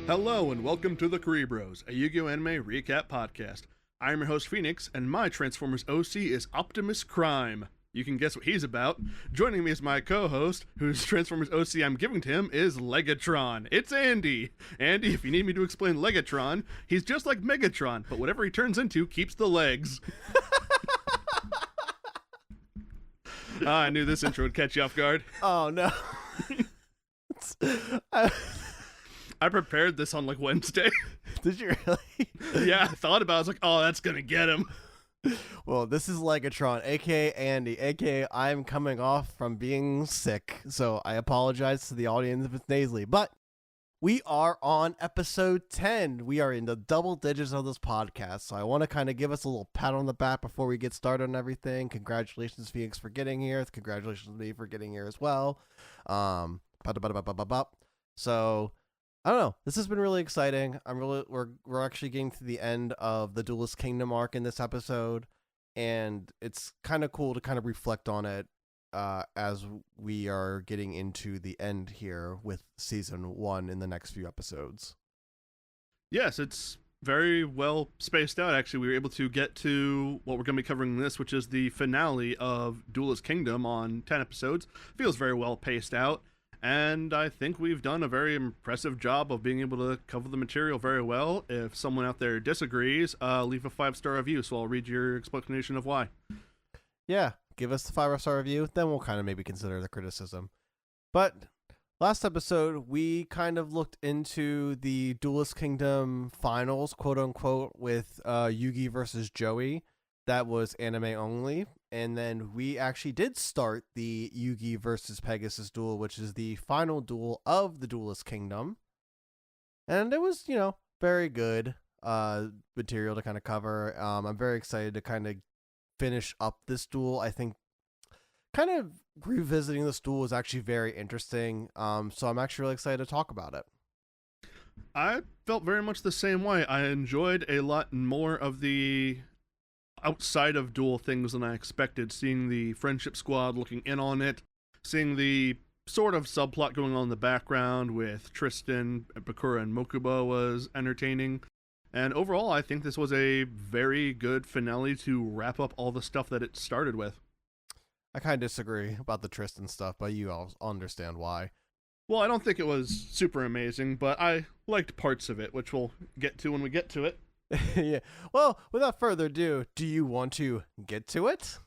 Hello and welcome to the Kuribros, a Yu-Gi-Oh! Anime recap podcast. I'm your host Phoenix, and my Transformers OC is Optimus Crime. You can guess what he's about. Joining me is my co-host, whose Transformers OC I'm giving to him is Legatron. It's Andy. Andy, if you need me to explain Legatron, he's just like Megatron, but whatever he turns into keeps the legs. I knew this intro would catch you off guard. Oh, no. I prepared this on like Wednesday. Did you really? Yeah, I thought about it. I was like, oh, that's going to get him. Well, this is Legatron, aka Andy, aka I'm coming off from being sick, so I apologize to the audience if it's nasally. But we are on episode 10. We are in the double digits of this podcast, so I want to kind of give us a little pat on the back before we get started on everything. Congratulations, Phoenix, for getting here. Congratulations to me for getting here as well. So I don't know. This has been really exciting. We're actually getting to the end of the Duelist Kingdom arc in this episode, and it's kind of cool to kind of reflect on it as we are getting into the end here with season 1 in the next few episodes. Yes, it's very well spaced out. Actually, we were able to get to what we're going to be covering in this, which is the finale of Duelist Kingdom on 10 episodes. Feels very well paced out. And I think we've done a very impressive job of being able to cover the material very well. If someone out there disagrees, leave a 5-star review, so I'll read your explanation of why. Yeah, give us the 5-star review, then we'll kind of maybe consider the criticism. But last episode, we kind of looked into the Duelist Kingdom finals, quote-unquote, with Yugi versus Joey. That was anime only. And then we actually did start the Yugi versus Pegasus duel, which is the final duel of the Duelist Kingdom. And it was, very good material to kind of cover. I'm very excited to kind of finish up this duel. I think kind of revisiting this duel is actually very interesting. So I'm actually really excited to talk about it. I felt very much the same way. I enjoyed a lot more of the outside of duel things than I expected, seeing the friendship squad looking in on it, seeing the sort of subplot going on in the background with Tristan, Bakura, and Mokuba was entertaining. And overall, I think this was a very good finale to wrap up all the stuff that it started with. I kind of disagree about the Tristan stuff, but you all understand why. Well, I don't think it was super amazing, but I liked parts of it, which we'll get to when we get to it. Yeah. Well, without further ado, do you want to get to it?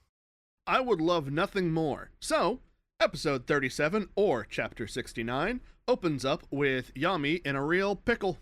I would love nothing more. So, episode 37, or chapter 69, opens up with Yami in a real pickle.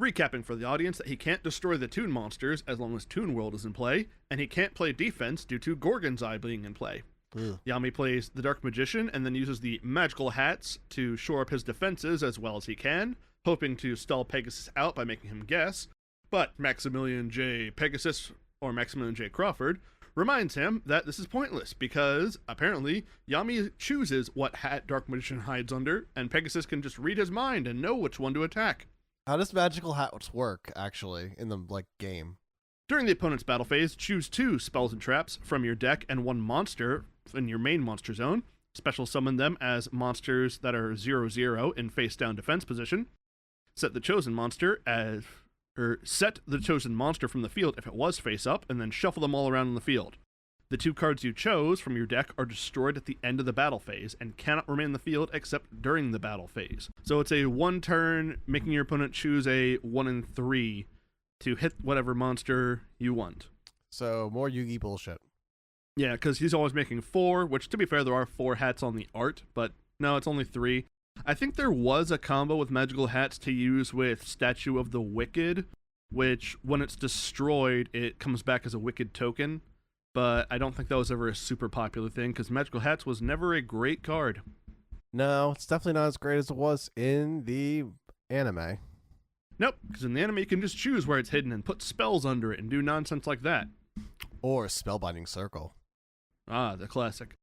Recapping for the audience that he can't destroy the Toon monsters as long as Toon World is in play, and he can't play defense due to Gorgon's Eye being in play. Ugh. Yami plays the Dark Magician and then uses the magical hats to shore up his defenses as well as he can, hoping to stall Pegasus out by making him guess. But Maximilian J. Pegasus, or Maximilian J. Crawford, reminds him that this is pointless because, apparently, Yami chooses what hat Dark Magician hides under, and Pegasus can just read his mind and know which one to attack. How does magical hats work, actually, in the, game? During the opponent's battle phase, choose 2 spells and traps from your deck and 1 monster in your main monster zone. Special summon them as monsters that are 0/0 in face-down defense position. Set the chosen monster from the field if it was face up, and then shuffle them all around in the field. The 2 cards you chose from your deck are destroyed at the end of the battle phase and cannot remain in the field except during the battle phase. So it's a 1 turn, making your opponent choose a 1 in 3 to hit whatever monster you want. So more Yugi bullshit. Yeah, because he's always making 4, which to be fair, there are 4 hats on the art, but no, it's only 3. I think there was a combo with magical hats to use with Statue of the Wicked, which when it's destroyed, it comes back as a Wicked token, but I don't think that was ever a super popular thing because magical hats was never a great card. No, it's definitely not as great as it was in the anime. Nope, because in the anime you can just choose where it's hidden and put spells under it and do nonsense like that. Or Spellbinding Circle. Ah, the classic.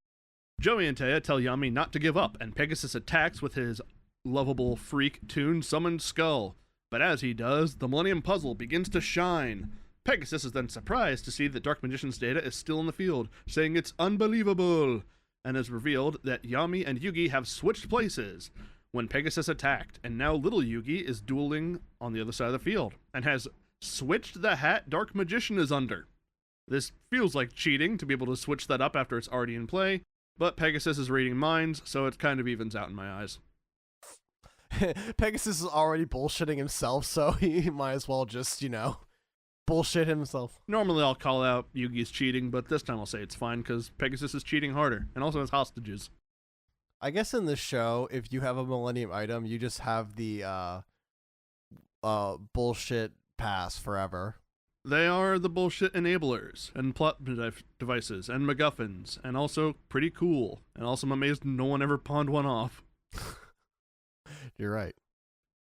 Joey and Taya tell Yami not to give up, and Pegasus attacks with his lovable freak Toon summoned skull. But as he does, the Millennium Puzzle begins to shine. Pegasus is then surprised to see that Dark Magician's data is still in the field, saying it's unbelievable, and is revealed that Yami and Yugi have switched places. when Pegasus attacked, and now little Yugi is dueling on the other side of the field, and has switched the hat Dark Magician is under. This feels like cheating to be able to switch that up after it's already in play, but Pegasus is reading minds, so it kind of evens out in my eyes. Pegasus is already bullshitting himself, so he might as well just, bullshit himself. Normally I'll call out Yugi's cheating, but this time I'll say it's fine because Pegasus is cheating harder, and also has hostages. I guess in this show, if you have a Millennium item, you just have the bullshit pass forever. They are the bullshit enablers and plot devices and MacGuffins, and also pretty cool. And also I'm amazed no one ever pawned one off. You're right.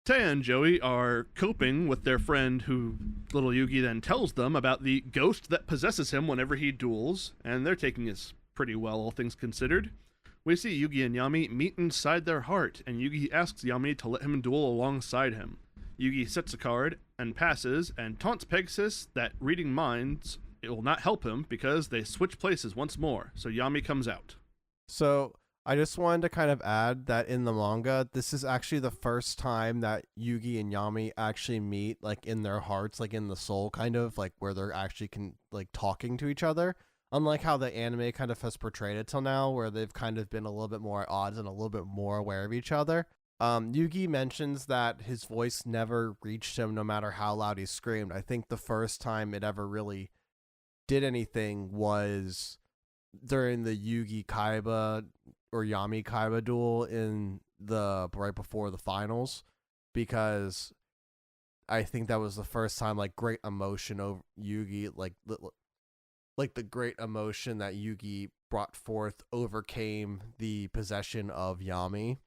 Taya and Joey are coping with their friend who little Yugi then tells them about the ghost that possesses him whenever he duels, and they're taking this pretty well, all things considered. We see Yugi and Yami meet inside their heart, and Yugi asks Yami to let him duel alongside him. Yugi sets a card and passes and taunts Pegasus that reading minds, it will not help him because they switch places once more, so Yami comes out. So I just wanted to kind of add that in the manga, this is actually the first time that Yugi and Yami actually meet, like in their hearts, like in the soul, kind of like where they're actually talking to each other. Unlike how the anime kind of has portrayed it till now, where they've kind of been a little bit more at odds and a little bit more aware of each other. Yugi mentions that his voice never reached him no matter how loud he screamed. I think the first time it ever really did anything was during the Yugi Kaiba or Yami Kaiba duel in the right before the finals, because I think that was the first time like great emotion over Yugi, like the great emotion that Yugi brought forth overcame the possession of Yami.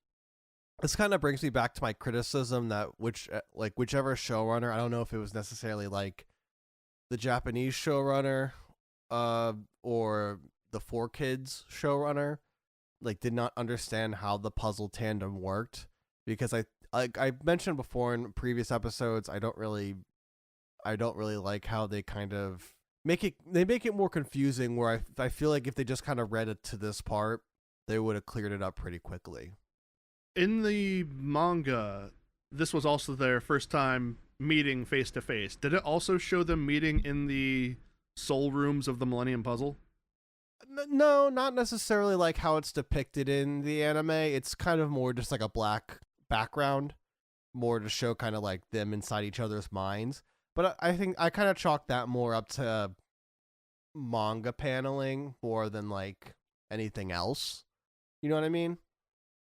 This kind of brings me back to my criticism that whichever showrunner, I don't know if it was necessarily like the Japanese showrunner or the 4Kids showrunner, like did not understand how the puzzle tandem worked, because I mentioned before in previous episodes, I don't really like how they kind of make it more confusing, where I feel like if they just kind of read it to this part, they would have cleared it up pretty quickly. In the manga, this was also their first time meeting face to face. Did it also show them meeting in the soul rooms of the Millennium Puzzle? No, not necessarily like how it's depicted in the anime. It's kind of more just like a black background, more to show kind of like them inside each other's minds. But I think I kind of chalk that more up to manga paneling more than like anything else. You know what I mean?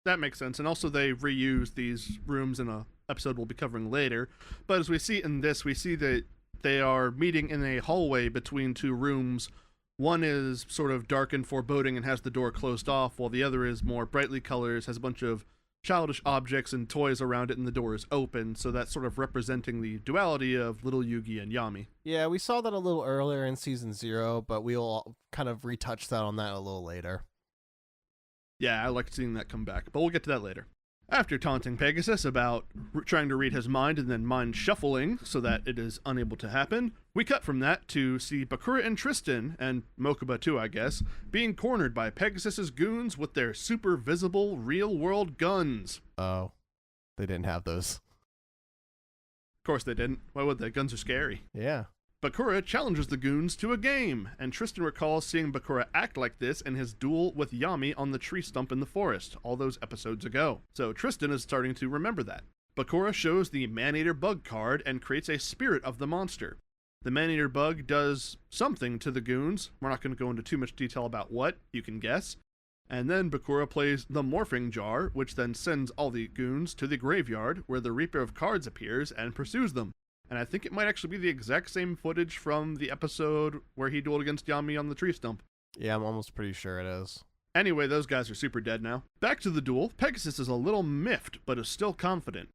That makes sense. And also they reuse these rooms in a episode we'll be covering later. But as we see in this, we see that they are meeting in a hallway between two rooms. One is sort of dark and foreboding and has the door closed off, while the other is more brightly colors, has a bunch of childish objects and toys around it, and the door is open. So that's sort of representing the duality of little Yugi and Yami. Yeah, we saw that a little earlier in season 0, but we'll kind of retouch that on that a little later. Yeah, I like seeing that come back, but we'll get to that later. After taunting Pegasus about trying to read his mind and then mind shuffling so that it is unable to happen, we cut from that to see Bakura and Tristan, and Mokuba too, I guess, being cornered by Pegasus's goons with their super visible real-world guns. Oh, they didn't have those. Of course they didn't. Why would they? Guns are scary. Yeah. Bakura challenges the goons to a game, and Tristan recalls seeing Bakura act like this in his duel with Yami on the tree stump in the forest, all those episodes ago. So Tristan is starting to remember that. Bakura shows the Man-Eater bug card and creates a spirit of the monster. The Man-Eater bug does something to the goons. We're not going to go into too much detail about what, you can guess. And then Bakura plays the Morphing Jar, which then sends all the goons to the graveyard, where the Reaper of Cards appears and pursues them. And I think it might actually be the exact same footage from the episode where he dueled against Yami on the tree stump. Yeah, I'm almost pretty sure it is. Anyway, those guys are super dead now. Back to the duel, Pegasus is a little miffed, but is still confident.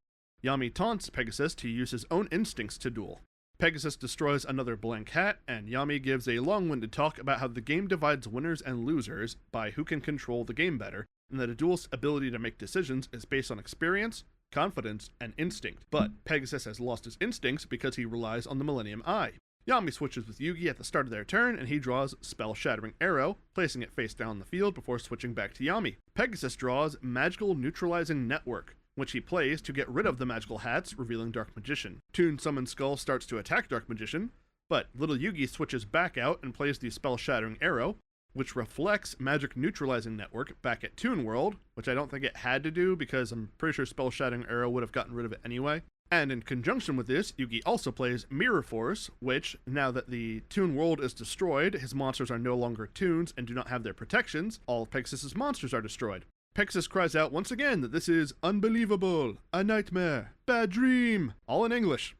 Yami taunts Pegasus to use his own instincts to duel. Pegasus destroys another blank hat, and Yami gives a long-winded talk about how the game divides winners and losers by who can control the game better, and that a duelist's ability to make decisions is based on experience, confidence, and instinct. But Pegasus has lost his instincts because he relies on the Millennium Eye. Yami switches with Yugi at the start of their turn, and he draws Spell-Shattering Arrow, placing it face down on the field before switching back to Yami. Pegasus draws Magical Neutralizing Network, which he plays to get rid of the magical hats, revealing Dark Magician. Toon Summon Skull starts to attack Dark Magician, but little Yugi switches back out and plays the spell-shattering arrow, which reflects Magic Neutralizing Network back at Toon World, which I don't think it had to do because I'm pretty sure spell-shattering arrow would have gotten rid of it anyway. And in conjunction with this, Yugi also plays Mirror Force, which, now that the Toon World is destroyed, his monsters are no longer Toons and do not have their protections, all of Pegasus' monsters are destroyed. Pegasus cries out once again that this is unbelievable, a nightmare, bad dream, all in English.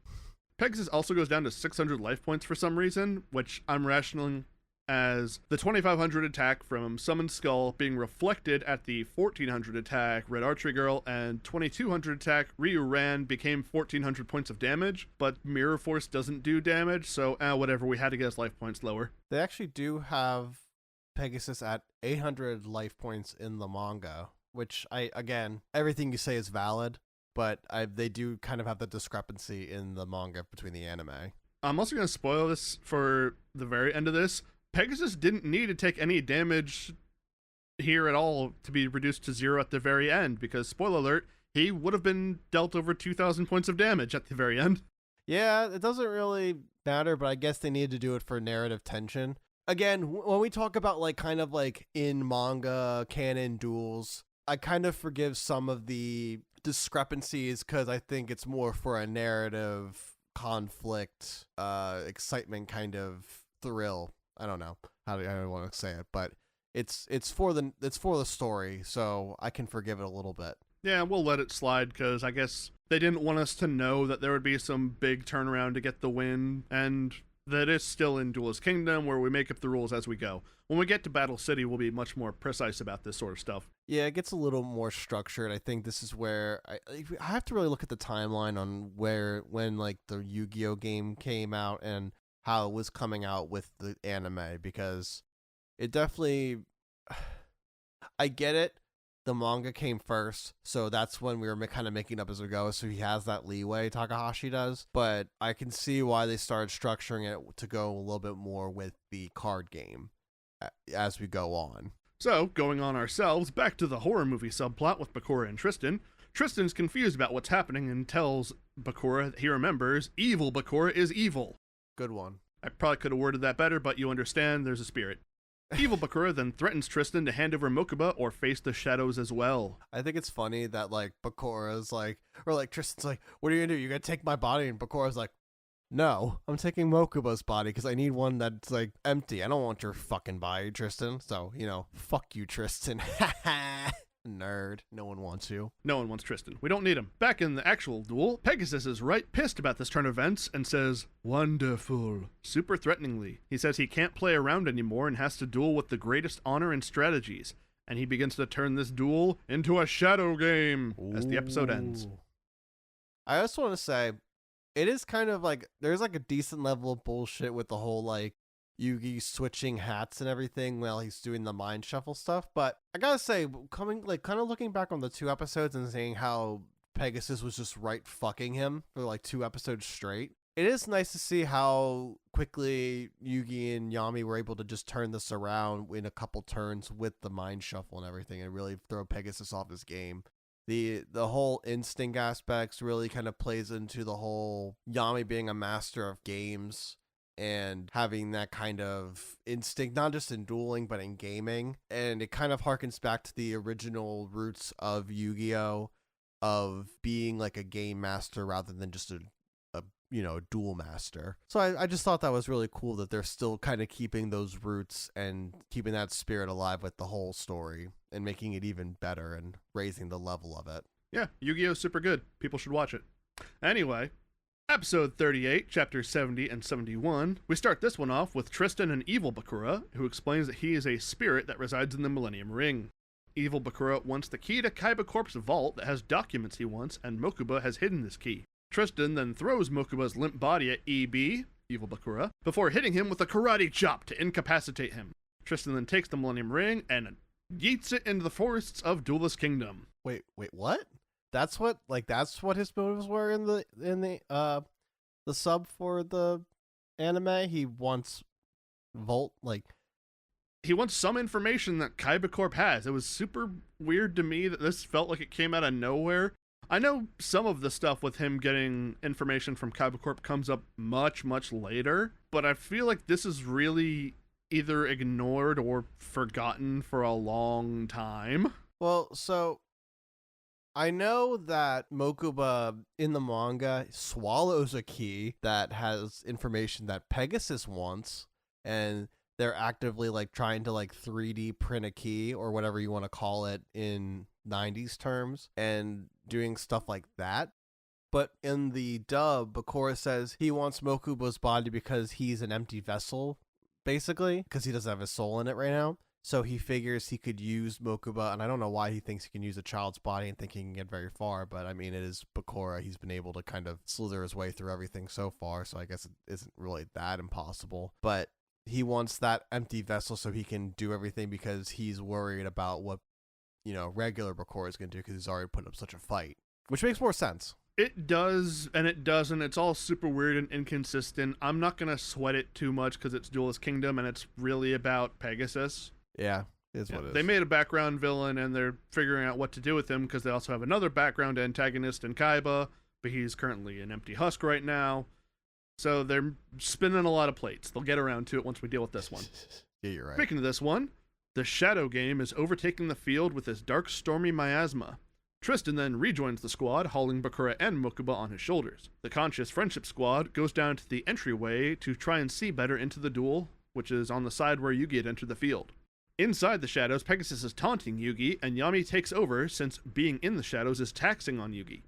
Pegasus also goes down to 600 life points for some reason, which I'm rationing as the 2500 attack from Summoned Skull being reflected at the 1400 attack Red Archery Girl, and 2200 attack Ryu Ran became 1400 points of damage, but Mirror Force doesn't do damage, so whatever, we had to get his life points lower. They actually do have Pegasus at 800 life points in the manga, which again, everything you say is valid, but they do kind of have the discrepancy in the manga between the anime. I'm also going to spoil this for the very end of this. Pegasus didn't need to take any damage here at all to be reduced to 0 at the very end, because, spoiler alert, he would have been dealt over 2,000 points of damage at the very end. Yeah, it doesn't really matter, but I guess they needed to do it for narrative tension. Again, when we talk about kind of in manga canon duels, I kind of forgive some of the discrepancies because I think it's more for a narrative conflict, excitement kind of thrill. I don't know I don't want to say it, but it's for the story, so I can forgive it a little bit. Yeah, we'll let it slide because I guess they didn't want us to know that there would be some big turnaround to get the win, and that is still in Duelist Kingdom where we make up the rules as we go. When we get to Battle City, we'll be much more precise about this sort of stuff. Yeah, it gets a little more structured. I think this is where I have to really look at the timeline on when the Yu-Gi-Oh game came out and how it was coming out with the anime, because it definitely, I get it. The manga came first, so that's when we were kind of making up as we go, so he has that leeway, Takahashi does, but I can see why they started structuring it to go a little bit more with the card game as we go on. So, going on ourselves, back to the horror movie subplot with Bakura and Tristan. Tristan's confused about what's happening and tells Bakura that he remembers evil Bakura is evil. Good one. I probably could have worded that better, but you understand, there's a spirit. Evil Bakura then threatens Tristan to hand over Mokuba or face the shadows as well. I think it's funny that Bakura's Tristan's like, what are you gonna do? You're gonna take my body? And Bakura's like, no, I'm taking Mokuba's body because I need one that's empty. I don't want your fucking body, Tristan. So, fuck you, Tristan. Nerd. No one wants you. No one wants Tristan. We don't need him. Back in the actual duel, Pegasus is right pissed about this turn of events and says, wonderful, super threateningly. He says he can't play around anymore and has to duel with the greatest honor and strategies. And he begins to turn this duel into a shadow game as the episode ends. I also want to say, it is kind of there's a decent level of bullshit with the whole Yugi switching hats and everything while he's doing the mind shuffle stuff, but I gotta say, kind of looking back on the 2 episodes and seeing how Pegasus was just right fucking him for 2 episodes straight, it is nice to see how quickly Yugi and Yami were able to just turn this around in a couple turns with the mind shuffle and everything and really throw Pegasus off his game. The whole instinct aspects really kind of plays into the whole Yami being a master of games and having that kind of instinct, not just in dueling, but in gaming. And it kind of harkens back to the original roots of Yu-Gi-Oh! Of being a game master rather than just a duel master. So I just thought that was really cool that they're still kind of keeping those roots and keeping that spirit alive with the whole story and making it even better and raising the level of it. Yeah, Yu-Gi-Oh! Super good. People should watch it. Anyway, Episode 38, Chapters 70 and 71. We start this one off with Tristan and Evil Bakura, who explains that he is a spirit that resides in the Millennium Ring. Evil Bakura wants the key to Kaiba Corp's vault that has documents he wants, and Mokuba has hidden this key. Tristan then throws Mokuba's limp body at EB, Evil Bakura, before hitting him with a karate chop to incapacitate him. Tristan then takes the Millennium Ring and yeets it into the forests of Duelist Kingdom. Wait, what? That's what his motives were in the sub for the anime. He wants Volt, he wants some information that Kaiba Corp has. It was super weird to me that this felt like it came out of nowhere. I know some of the stuff with him getting information from Kybercorp comes up much, much later, but I feel like this is really either ignored or forgotten for a long time. Well, so I know that Mokuba in the manga swallows a key that has information that Pegasus wants, and they're actively like trying to like 3D print a key or whatever you want to call it in 90s terms and doing stuff like that. But in the dub, Bakura says he wants Mokuba's body because he's an empty vessel, basically, because he doesn't have his soul in it right now. So he figures he could use Mokuba, and I don't know why he thinks he can use a child's body and think he can get very far, but I mean, it is Bakura. He's been able to kind of slither his way through everything so far, so I guess it isn't really that impossible. But he wants that empty vessel so he can do everything because he's worried about what, regular Bakura is going to do because he's already put up such a fight, which makes more sense. It does, and it doesn't. It's all super weird and inconsistent. I'm not going to sweat it too much because it's Duelist Kingdom, and it's really about Pegasus. Yeah, is what it is. They made a background villain, and they're figuring out what to do with him because they also have another background antagonist in Kaiba, but he's currently an empty husk right now. So they're spinning a lot of plates. They'll get around to it once we deal with this one. Yeah, you're right. Speaking of this one, the Shadow Game is overtaking the field with his dark, stormy miasma. Tristan then rejoins the squad, hauling Bakura and Mokuba on his shoulders. The conscious Friendship Squad goes down to the entryway to try and see better into the duel, which is on the side where Yugi had entered the field. Inside the shadows, Pegasus is taunting Yugi, and Yami takes over since being in the shadows is taxing on Yugi.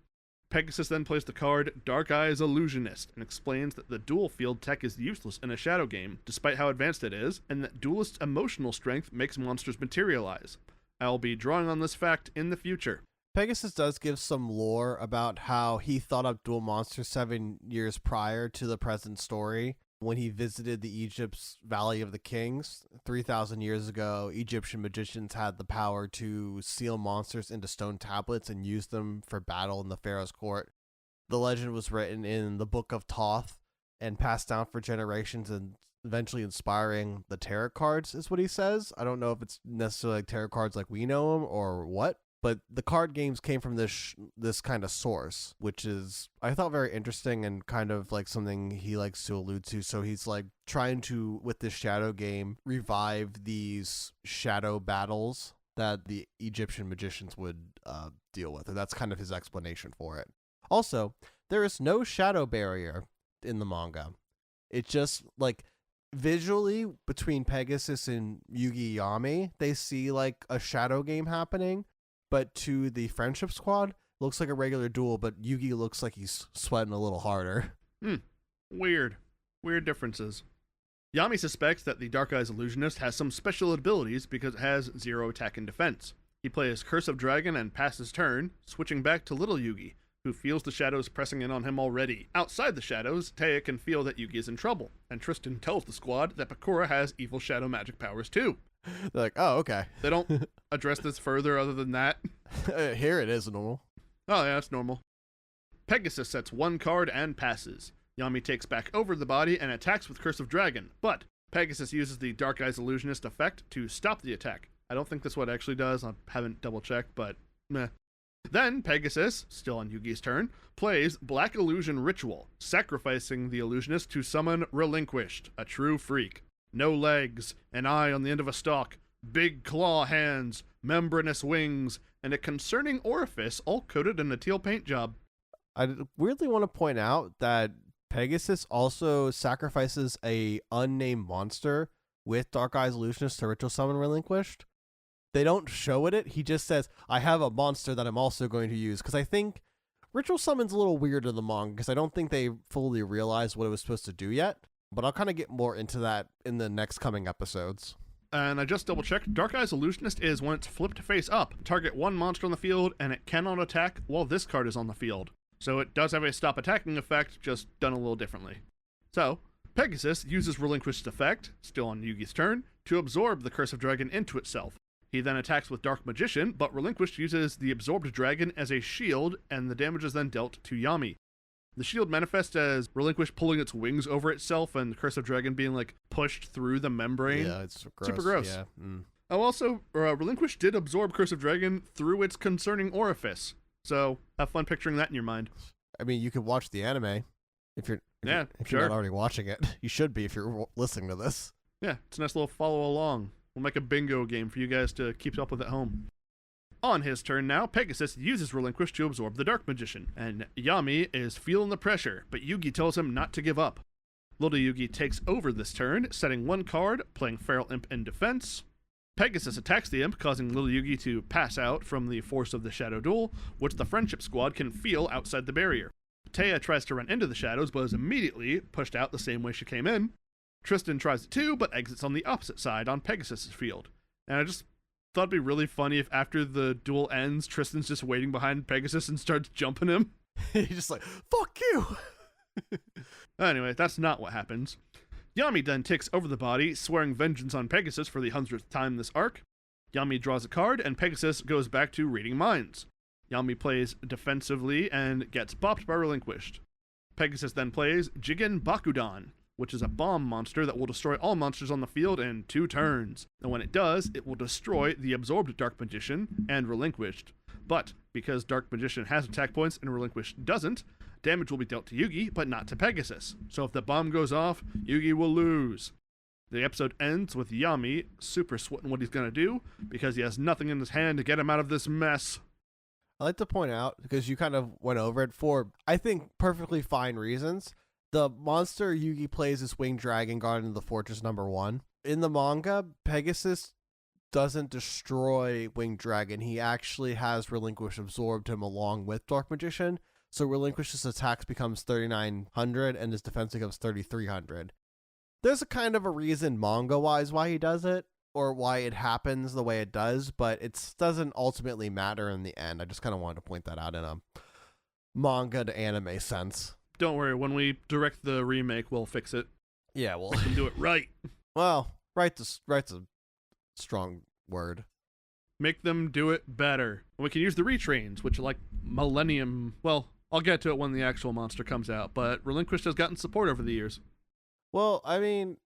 Pegasus then plays the card Dark Eyes Illusionist and explains that the dual field tech is useless in a shadow game, despite how advanced it is, and that duelist's emotional strength makes monsters materialize. I'll be drawing on this fact in the future. Pegasus does give some lore about how he thought up Duel Monsters 7 years prior to the present story. When he visited the Egypt's Valley of the Kings 3,000 years ago, Egyptian magicians had the power to seal monsters into stone tablets and use them for battle in the pharaoh's court. The legend was written in the Book of Thoth and passed down for generations, and eventually inspiring the tarot cards is what he says. I don't know if it's necessarily like tarot cards like we know them or what, but the card games came from this kind of source, which is, I thought, very interesting and kind of like something he likes to allude to. So he's like trying to, with this shadow game, revive these shadow battles that the Egyptian magicians would deal with. And that's kind of his explanation for it. Also, there is no shadow barrier in the manga. It's just like visually between Pegasus and Yugi Yami, they see like a shadow game happening. But to the Friendship Squad, looks like a regular duel, but Yugi looks like he's sweating a little harder. Weird differences. Yami suspects that the Dark Eyes Illusionist has some special abilities because it has 0 attack and defense. He plays Curse of Dragon and passes turn, switching back to little Yugi, who feels the shadows pressing in on him already. Outside the shadows, Taya can feel that Yugi is in trouble, and Tristan tells the squad that Bakura has evil shadow magic powers too. They're like, oh, okay. They don't address this further other than that. Here it is normal. Oh, yeah, that's normal. Pegasus sets 1 card and passes. Yami takes back over the body and attacks with Curse of Dragon, but Pegasus uses the Dark Eyes Illusionist effect to stop the attack. I don't think that's what it actually does. I haven't double-checked, but meh. Then Pegasus, still on Yugi's turn, plays Black Illusion Ritual, sacrificing the illusionist to summon Relinquished, a true freak. No legs, an eye on the end of a stalk, big claw hands, membranous wings, and a concerning orifice all coated in a teal paint job. I weirdly want to point out that Pegasus also sacrifices a unnamed monster with Dark Eyes Illusionist to ritual summon Relinquished. They don't show it. He just says, I have a monster that I'm also going to use. Because I think ritual summon's a little weird in the manga, because I don't think they fully realized what it was supposed to do yet. But I'll kind of get more into that in the next coming episodes. And I just double-checked. Dark Eyes Illusionist is when it's flipped face up. Target 1 monster on the field, and it cannot attack while this card is on the field. So it does have a stop attacking effect, just done a little differently. So, Pegasus uses Relinquished effect, still on Yugi's turn, to absorb the Curse of Dragon into itself. He then attacks with Dark Magician, but Relinquished uses the absorbed dragon as a shield, and the damage is then dealt to Yami. The shield manifests as Relinquished pulling its wings over itself and the Curse of Dragon being, like, pushed through the membrane. Yeah, it's gross. Super gross. Yeah. Oh, also, Relinquished did absorb Curse of Dragon through its concerning orifice. So have fun picturing that in your mind. I mean, you could watch the anime if you're Sure. not already watching it. You should be if you're listening to this. Yeah, it's a nice little follow along. We'll make a bingo game for you guys to keep up with at home. On his turn now, Pegasus uses Relinquish to absorb the Dark Magician, and Yami is feeling the pressure, but Yugi tells him not to give up. Little Yugi takes over this turn, setting one card, playing Feral Imp in defense. Pegasus attacks the imp, causing Little Yugi to pass out from the force of the Shadow Duel, which the Friendship Squad can feel outside the barrier. Taya tries to run into the shadows, but is immediately pushed out the same way she came in. Tristan tries it too, but exits on the opposite side on Pegasus' field. And I just thought it'd be really funny if after the duel ends, Tristan's just waiting behind Pegasus and starts jumping him. He's just like, fuck you! Anyway, that's not what happens. Yami then takes over the body, swearing vengeance on Pegasus for the 100th time this arc. Yami draws a card, and Pegasus goes back to reading minds. Yami plays defensively and gets bopped by Relinquished. Pegasus then plays Jigen Bakudan, which is a bomb monster that will destroy all monsters on the field in 2 turns. And when it does, it will destroy the absorbed Dark Magician and Relinquished. But because Dark Magician has attack points and Relinquished doesn't, damage will be dealt to Yugi, but not to Pegasus. So if the bomb goes off, Yugi will lose. The episode ends with Yami super sweating what he's going to do, because he has nothing in his hand to get him out of this mess. I like to point out, because you kind of went over it for, I think, perfectly fine reasons. The monster Yugi plays is Winged Dragon, Guardian of the Fortress #1. In the manga, Pegasus doesn't destroy Winged Dragon. He actually has Relinquish absorbed him along with Dark Magician. So Relinquish's attacks becomes 3,900 and his defense becomes 3,300. There's a kind of a reason manga-wise why he does it, or why it happens the way it does, but it doesn't ultimately matter in the end. I just kind of wanted to point that out in a manga to anime sense. Don't worry, when we direct the remake, we'll fix it. Yeah, well, We can do it right. well, right's a strong word. Make them do it better. We can use the retrains, which are like Millennium. Well, I'll get to it when the actual monster comes out, but Relinquished has gotten support over the years. Well, I mean,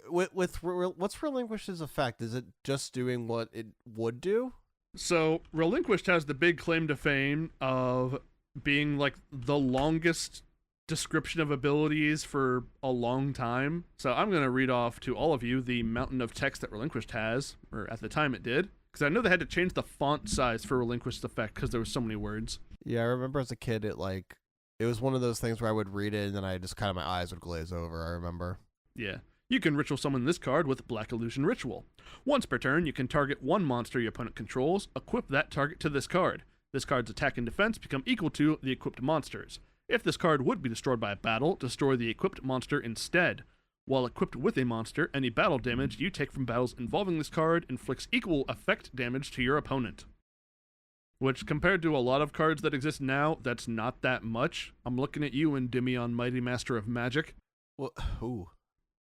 what's Relinquish's effect? Is it just doing what it would do? So, Relinquished has the big claim to fame of being like the longest description of abilities for a long time. So I'm going to read off to all of you the mountain of text that Relinquished has, or at the time it did, because I know they had to change the font size for Relinquished effect because there was so many words. Yeah, I remember as a kid, it was one of those things where I would read it and then I just kind of, my eyes would glaze over, I remember. Yeah. You can ritual summon this card with Black Illusion Ritual. Once per turn, you can target one monster your opponent controls, equip that target to this card. This card's attack and defense become equal to the equipped monsters. If this card would be destroyed by a battle, destroy the equipped monster instead. While equipped with a monster, any battle damage you take from battles involving this card inflicts equal effect damage to your opponent. Which, compared to a lot of cards that exist now, that's not that much. I'm looking at you, Endymion, Mighty Master of Magic. Well, ooh.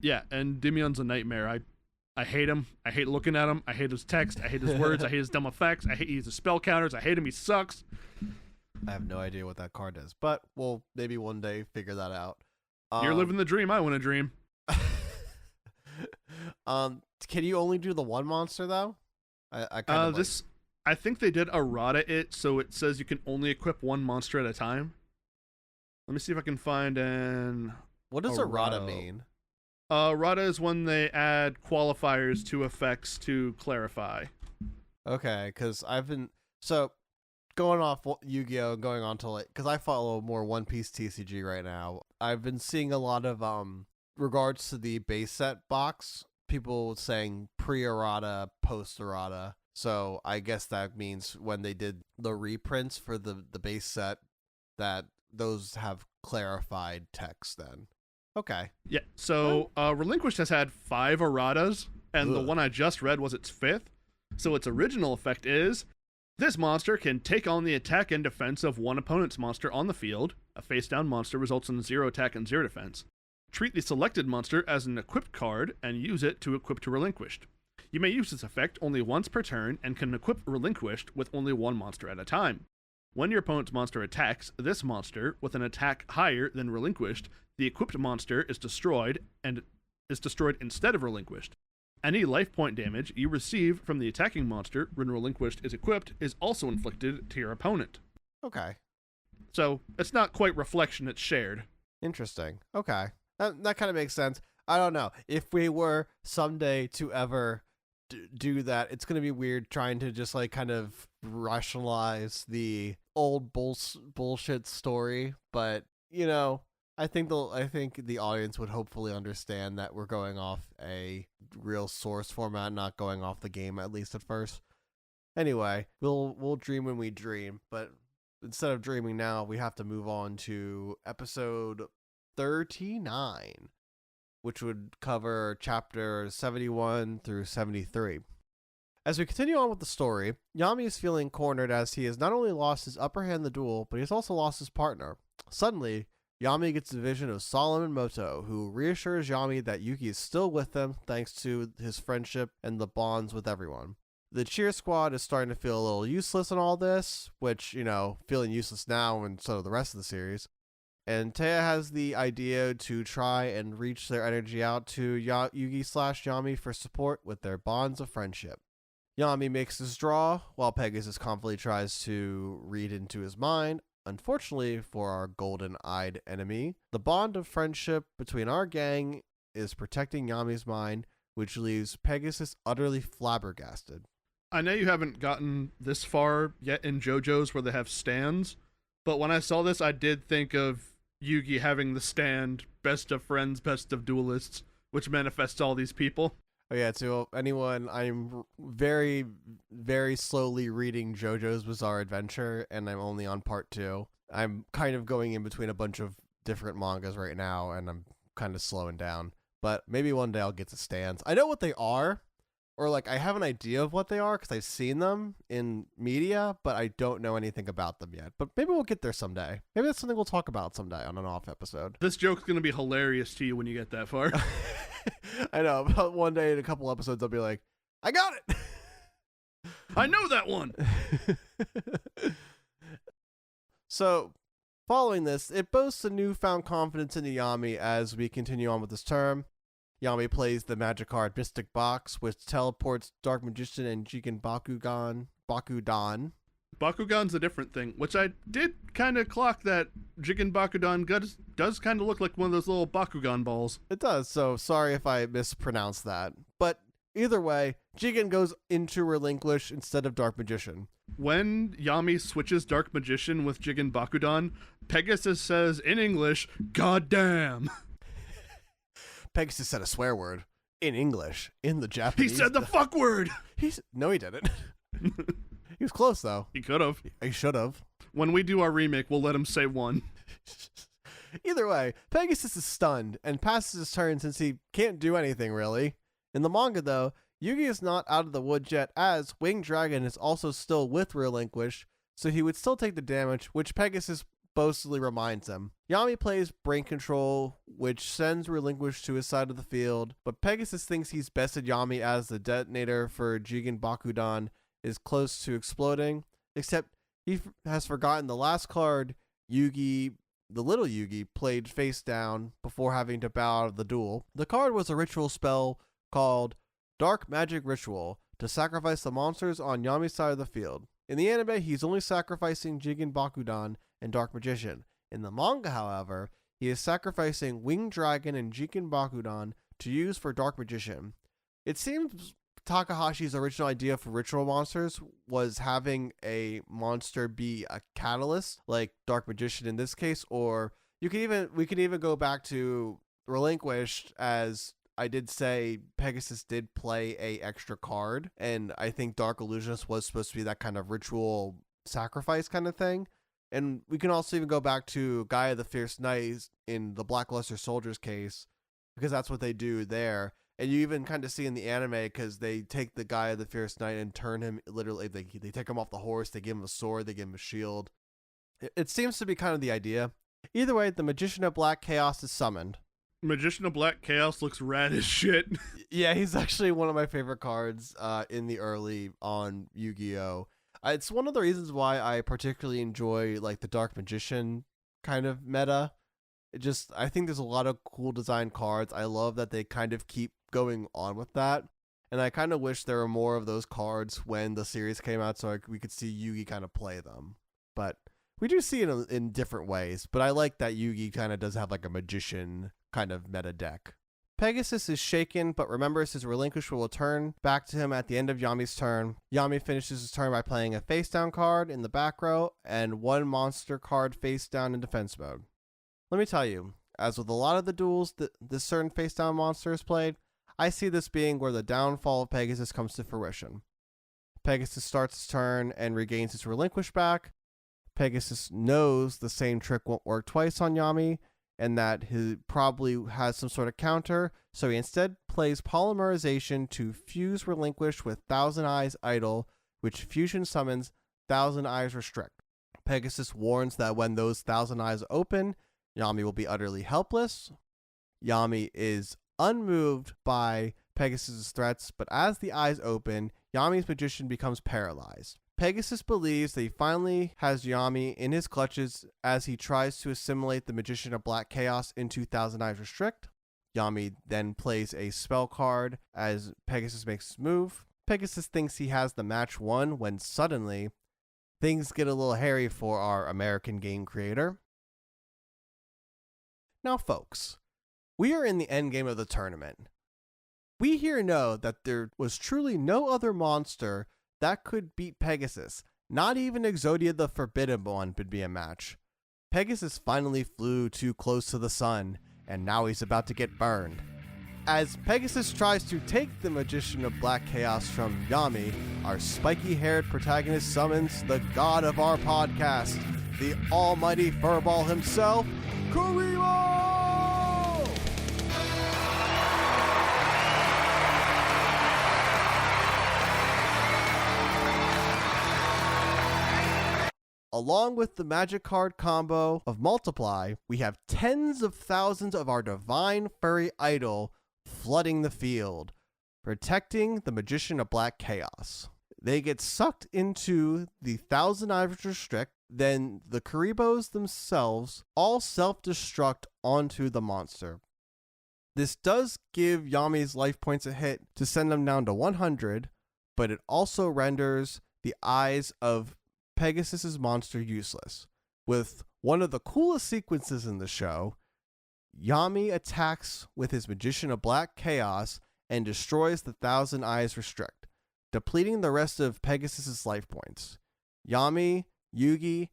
Yeah, Endymion's a nightmare. I hate him. I hate looking at him. I hate his text. I hate his words. I hate his dumb effects. I hate he uses spell counters. I hate him. He sucks. I have no idea what that card is, but we'll maybe one day figure that out. You're living the dream. I want a dream. Can you only do the one monster though? I kind of I think they did errata it, so it says you can only equip one monster at a time. Let me see if I can find an. What does errata mean? Errata is when they add qualifiers to effects to clarify. Okay, because I've been going off Yu-Gi-Oh! Going on to because I follow more One Piece TCG right now. I've been seeing a lot of regards to the base set box, people saying pre-errata, post-errata. So I guess that means when they did the reprints for the base set, that those have clarified text then. Okay. Yeah, so Relinquished has had 5 erratas, and the one I just read was its 5th. So its original effect is, this monster can take on the attack and defense of one opponent's monster on the field. A face-down monster results in 0 attack and 0 defense. Treat the selected monster as an equipped card and use it to equip to Relinquished. You may use this effect only once per turn and can equip Relinquished with only one monster at a time. When your opponent's monster attacks this monster with an attack higher than Relinquished, the equipped monster is destroyed instead of Relinquished. Any life point damage you receive from the attacking monster when Relinquished is equipped is also inflicted to your opponent. Okay. So it's not quite reflection, it's shared. Interesting. Okay. That kind of makes sense. I don't know. If we were someday to ever do that, it's going to be weird trying to just like kind of rationalize the old bullshit story, but you know, I think the audience would hopefully understand that we're going off a real source format, not going off the game, at least at first. Anyway, we'll dream when we dream, but instead of dreaming now, we have to move on to episode 39, which would cover chapter 71 through 73. As we continue on with the story, Yami is feeling cornered as he has not only lost his upper hand in the duel, but he's also lost his partner. Suddenly, Yami gets a vision of Solomon Moto, who reassures Yami that Yugi is still with them thanks to his friendship and the bonds with everyone. The cheer squad is starting to feel a little useless in all this, which, you know, feeling useless now and so the rest of the series. And Taya has the idea to try and reach their energy out to Yugi/Yami for support with their bonds of friendship. Yami makes his draw, while Pegasus confidently tries to read into his mind. Unfortunately for our golden-eyed enemy, the bond of friendship between our gang is protecting Yami's mind, which leaves Pegasus utterly flabbergasted. I know you haven't gotten this far yet in JoJo's where they have stands, but when I saw this, I did think of Yugi having the stand, best of friends, best of duelists, which manifests all these people. Oh yeah, to anyone, I'm very, very slowly reading JoJo's Bizarre Adventure, and I'm only on part 2. I'm kind of going in between a bunch of different mangas right now, and I'm kind of slowing down. But maybe one day I'll get to stands. I know what they are, or like I have an idea of what they are because I've seen them in media, but I don't know anything about them yet. But maybe we'll get there someday. Maybe that's something we'll talk about someday on an off episode. This joke's going to be hilarious to you when you get that far. I know, but one day in a couple episodes I'll be like, I got it! I know that one! So, following this, it boasts a newfound confidence in Yami as we continue on with this term. Yami plays the magic card Mystic Box, which teleports Dark Magician and Jigen Bakudan. Bakugan's a different thing, which I did kind of clock that Jigen Bakudan does kind of look like one of those little Bakugan balls. It does, so sorry if I mispronounced that. But either way, Jigen goes into Relinquish instead of Dark Magician. When Yami switches Dark Magician with Jigen Bakudan, Pegasus says in English, "God damn." Pegasus said a swear word in English, in the Japanese. He said the fuck word! No, he didn't. He was close, though. He could have. He should have. When we do our remake, we'll let him say one. Either way, Pegasus is stunned and passes his turn since he can't do anything, really. In the manga, though, Yugi is not out of the woods yet, as Winged Dragon is also still with Relinquish, so he would still take the damage, which Pegasus boastfully reminds him. Yami plays Brain Control, which sends Relinquish to his side of the field, but Pegasus thinks he's bested Yami as the detonator for Jigen Bakudan is close to exploding, except he has forgotten the last card Yugi, the little Yugi, played face down before having to bow out of the duel. The card was a ritual spell called Dark Magic Ritual to sacrifice the monsters on Yami's side of the field. In the anime, he's only sacrificing Jigen Bakudan and Dark Magician. In the manga, however, he is sacrificing Winged Dragon and Jigen Bakudan to use for Dark Magician. It seems Takahashi's original idea for ritual monsters was having a monster be a catalyst, like Dark Magician in this case, or we could even go back to Relinquished, as I did say Pegasus did play a extra card, and I think Dark Illusionist was supposed to be that kind of ritual sacrifice kind of thing. And we can also even go back to Gaia the Fierce Knight in the Blackluster Soldier's case, because that's what they do there. And you even kind of see in the anime, because they take the Gaia the Fierce Knight and turn him, literally, they take him off the horse, they give him a sword, they give him a shield. It seems to be kind of the idea. Either way, the Magician of Black Chaos is summoned. Magician of Black Chaos looks rad as shit. Yeah, he's actually one of my favorite cards in the early on Yu-Gi-Oh! It's one of the reasons why I particularly enjoy like the Dark Magician kind of meta. I think there's a lot of cool design cards. I love that they kind of keep going on with that. And I kind of wish there were more of those cards when the series came out so we could see Yugi kind of play them. But We do see it in different ways, but I like that Yugi kind of does have like a magician kind of meta deck. Pegasus is shaken, but remembers his relinquish will return back to him at the end of Yami's turn. Yami finishes his turn by playing a face down card in the back row and one monster card face down in defense mode. Let me tell you, as with a lot of the duels that this certain face down monster is played, I see this being where the downfall of Pegasus comes to fruition. Pegasus starts his turn and regains his relinquish back. Pegasus knows the same trick won't work twice on Yami, and that he probably has some sort of counter, so he instead plays Polymerization to fuse Relinquish with Thousand Eyes Idol, which fusion summons Thousand Eyes Restrict. Pegasus warns that when those Thousand Eyes open, Yami will be utterly helpless. Yami is unmoved by Pegasus' threats, but as the eyes open, Yami's magician becomes paralyzed. Pegasus believes that he finally has Yami in his clutches as he tries to assimilate the Magician of Black Chaos into Thousand Eyes Restrict. Yami then plays a spell card as Pegasus makes his move. Pegasus thinks he has the match won when suddenly things get a little hairy for our American game creator. Now folks, we are in the endgame of the tournament. We here know that there was truly no other monster that could beat Pegasus. Not even Exodia the Forbidden One would be a match. Pegasus finally flew too close to the sun, and now he's about to get burned. As Pegasus tries to take the Magician of Black Chaos from Yami, our spiky-haired protagonist summons the god of our podcast, the almighty furball himself, Kuribros! Along with the magic card combo of Multiply, we have tens of thousands of our divine furry idol flooding the field, protecting the Magician of Black Chaos. They get sucked into the Thousand Eyes Restrict, then the Kuribros themselves all self-destruct onto the monster. This does give Yami's life points a hit to send them down to 100, but it also renders the eyes of Pegasus's monster useless. With one of the coolest sequences in the show, Yami attacks with his Magician of Black Chaos and destroys the Thousand Eyes Restrict, depleting the rest of Pegasus's life points. Yami, Yugi,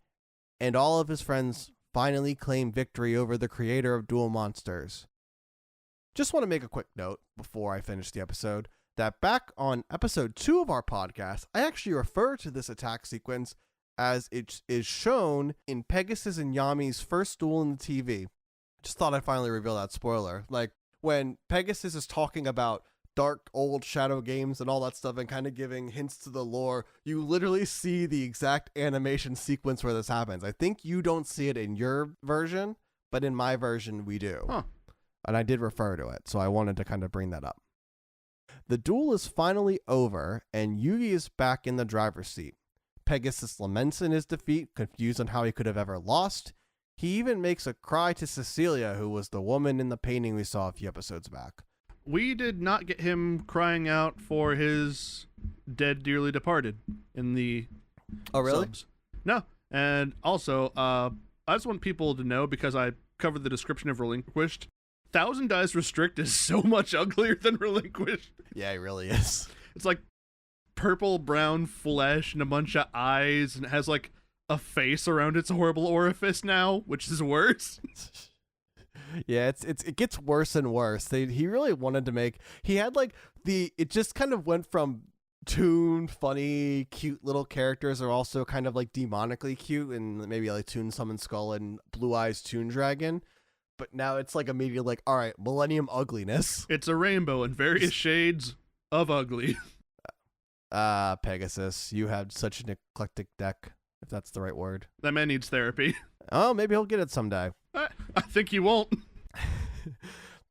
and all of his friends finally claim victory over the creator of Duel Monsters. Just want to make a quick note before I finish the episode that back on episode 2 of our podcast, I actually refer to this attack sequence as it is shown in Pegasus and Yami's first duel in the TV. Just thought I'd finally reveal that spoiler. Like, when Pegasus is talking about dark old shadow games and all that stuff and kind of giving hints to the lore, you literally see the exact animation sequence where this happens. I think you don't see it in your version, but in my version we do. Huh. And I did refer to it, so I wanted to kind of bring that up. The duel is finally over, and Yugi is back in the driver's seat. Pegasus laments in his defeat, confused on how he could have ever lost. He even makes a cry to Cecilia, who was the woman in the painting we saw a few episodes back. We did not get him crying out for his dead, dearly departed in the Oh, really? subs. No. And also, I just want people to know, because I covered the description of Relinquished, Thousand Eyes Restrict is so much uglier than Relinquished. Yeah, he really is. It's like purple brown flesh and a bunch of eyes, and it has like a face around its horrible orifice now, which is worse. Yeah, it gets worse and worse. He really wanted to make, he had like it just kind of went from Toon, funny, cute little characters are also kind of like demonically cute, and maybe like Toon Summon Skull and Blue Eyes Toon Dragon. But now it's like immediately like, all right, Millennium ugliness. It's a rainbow in various shades of ugly. Pegasus, you have such an eclectic deck, if that's the right word. That man needs therapy. Oh, maybe he'll get it someday. I think he won't.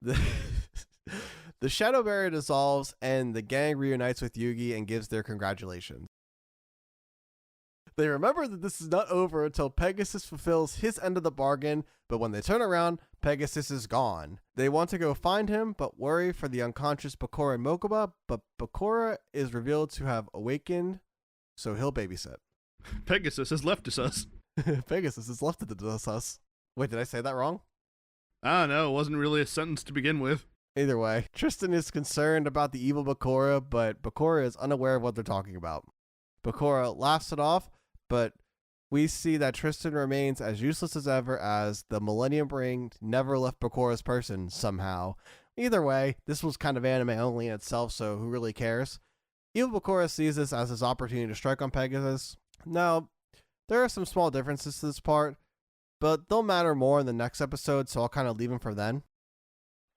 The Shadow Barrier dissolves, and the gang reunites with Yugi and gives their congratulations. They remember that this is not over until Pegasus fulfills his end of the bargain, but when they turn around, Pegasus is gone. They want to go find him, but worry for the unconscious Bakura and Mokuba, but Bakura is revealed to have awakened, so he'll babysit. Pegasus has left us. Pegasus is left to us. Wait, did I say that wrong? I don't know. It wasn't really a sentence to begin with. Either way, Tristan is concerned about the evil Bakura, but Bakura is unaware of what they're talking about. Bakura laughs it off, but we see that Tristan remains as useless as ever as the Millennium Ring never left Bakura's person somehow. Either way, this was kind of anime only in itself, so who really cares? Evil Bakura sees this as his opportunity to strike on Pegasus. Now, there are some small differences to this part, but they'll matter more in the next episode, so I'll kind of leave them for then.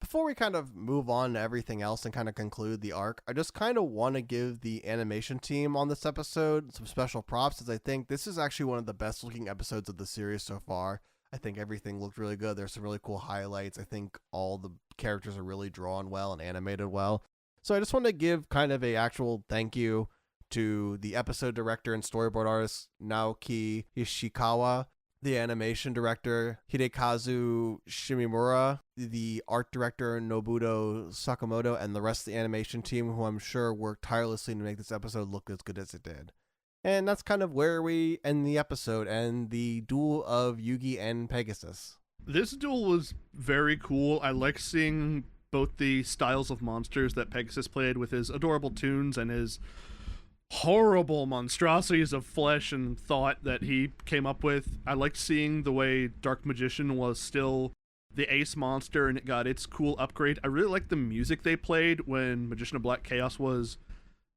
Before we kind of move on to everything else and kind of conclude the arc, I just kind of want to give the animation team on this episode some special props, as I think this is actually one of the best looking episodes of the series so far. I think everything looked really good. There's some really cool highlights. I think all the characters are really drawn well and animated well. So I just want to give kind of a actual thank you to the episode director and storyboard artist Naoki Ishikawa, the animation director Hidekazu Shimimura, the art director Nobuto Sakamoto, and the rest of the animation team, who I'm sure worked tirelessly to make this episode look as good as it did. And that's kind of where we end the episode and the duel of Yugi and Pegasus. This duel was very cool. I like seeing both the styles of monsters that Pegasus played with his adorable tunes and his horrible monstrosities of flesh and thought that he came up with. I liked seeing the way Dark Magician was still the ace monster and it got its cool upgrade. I really liked the music they played when Magician of Black Chaos was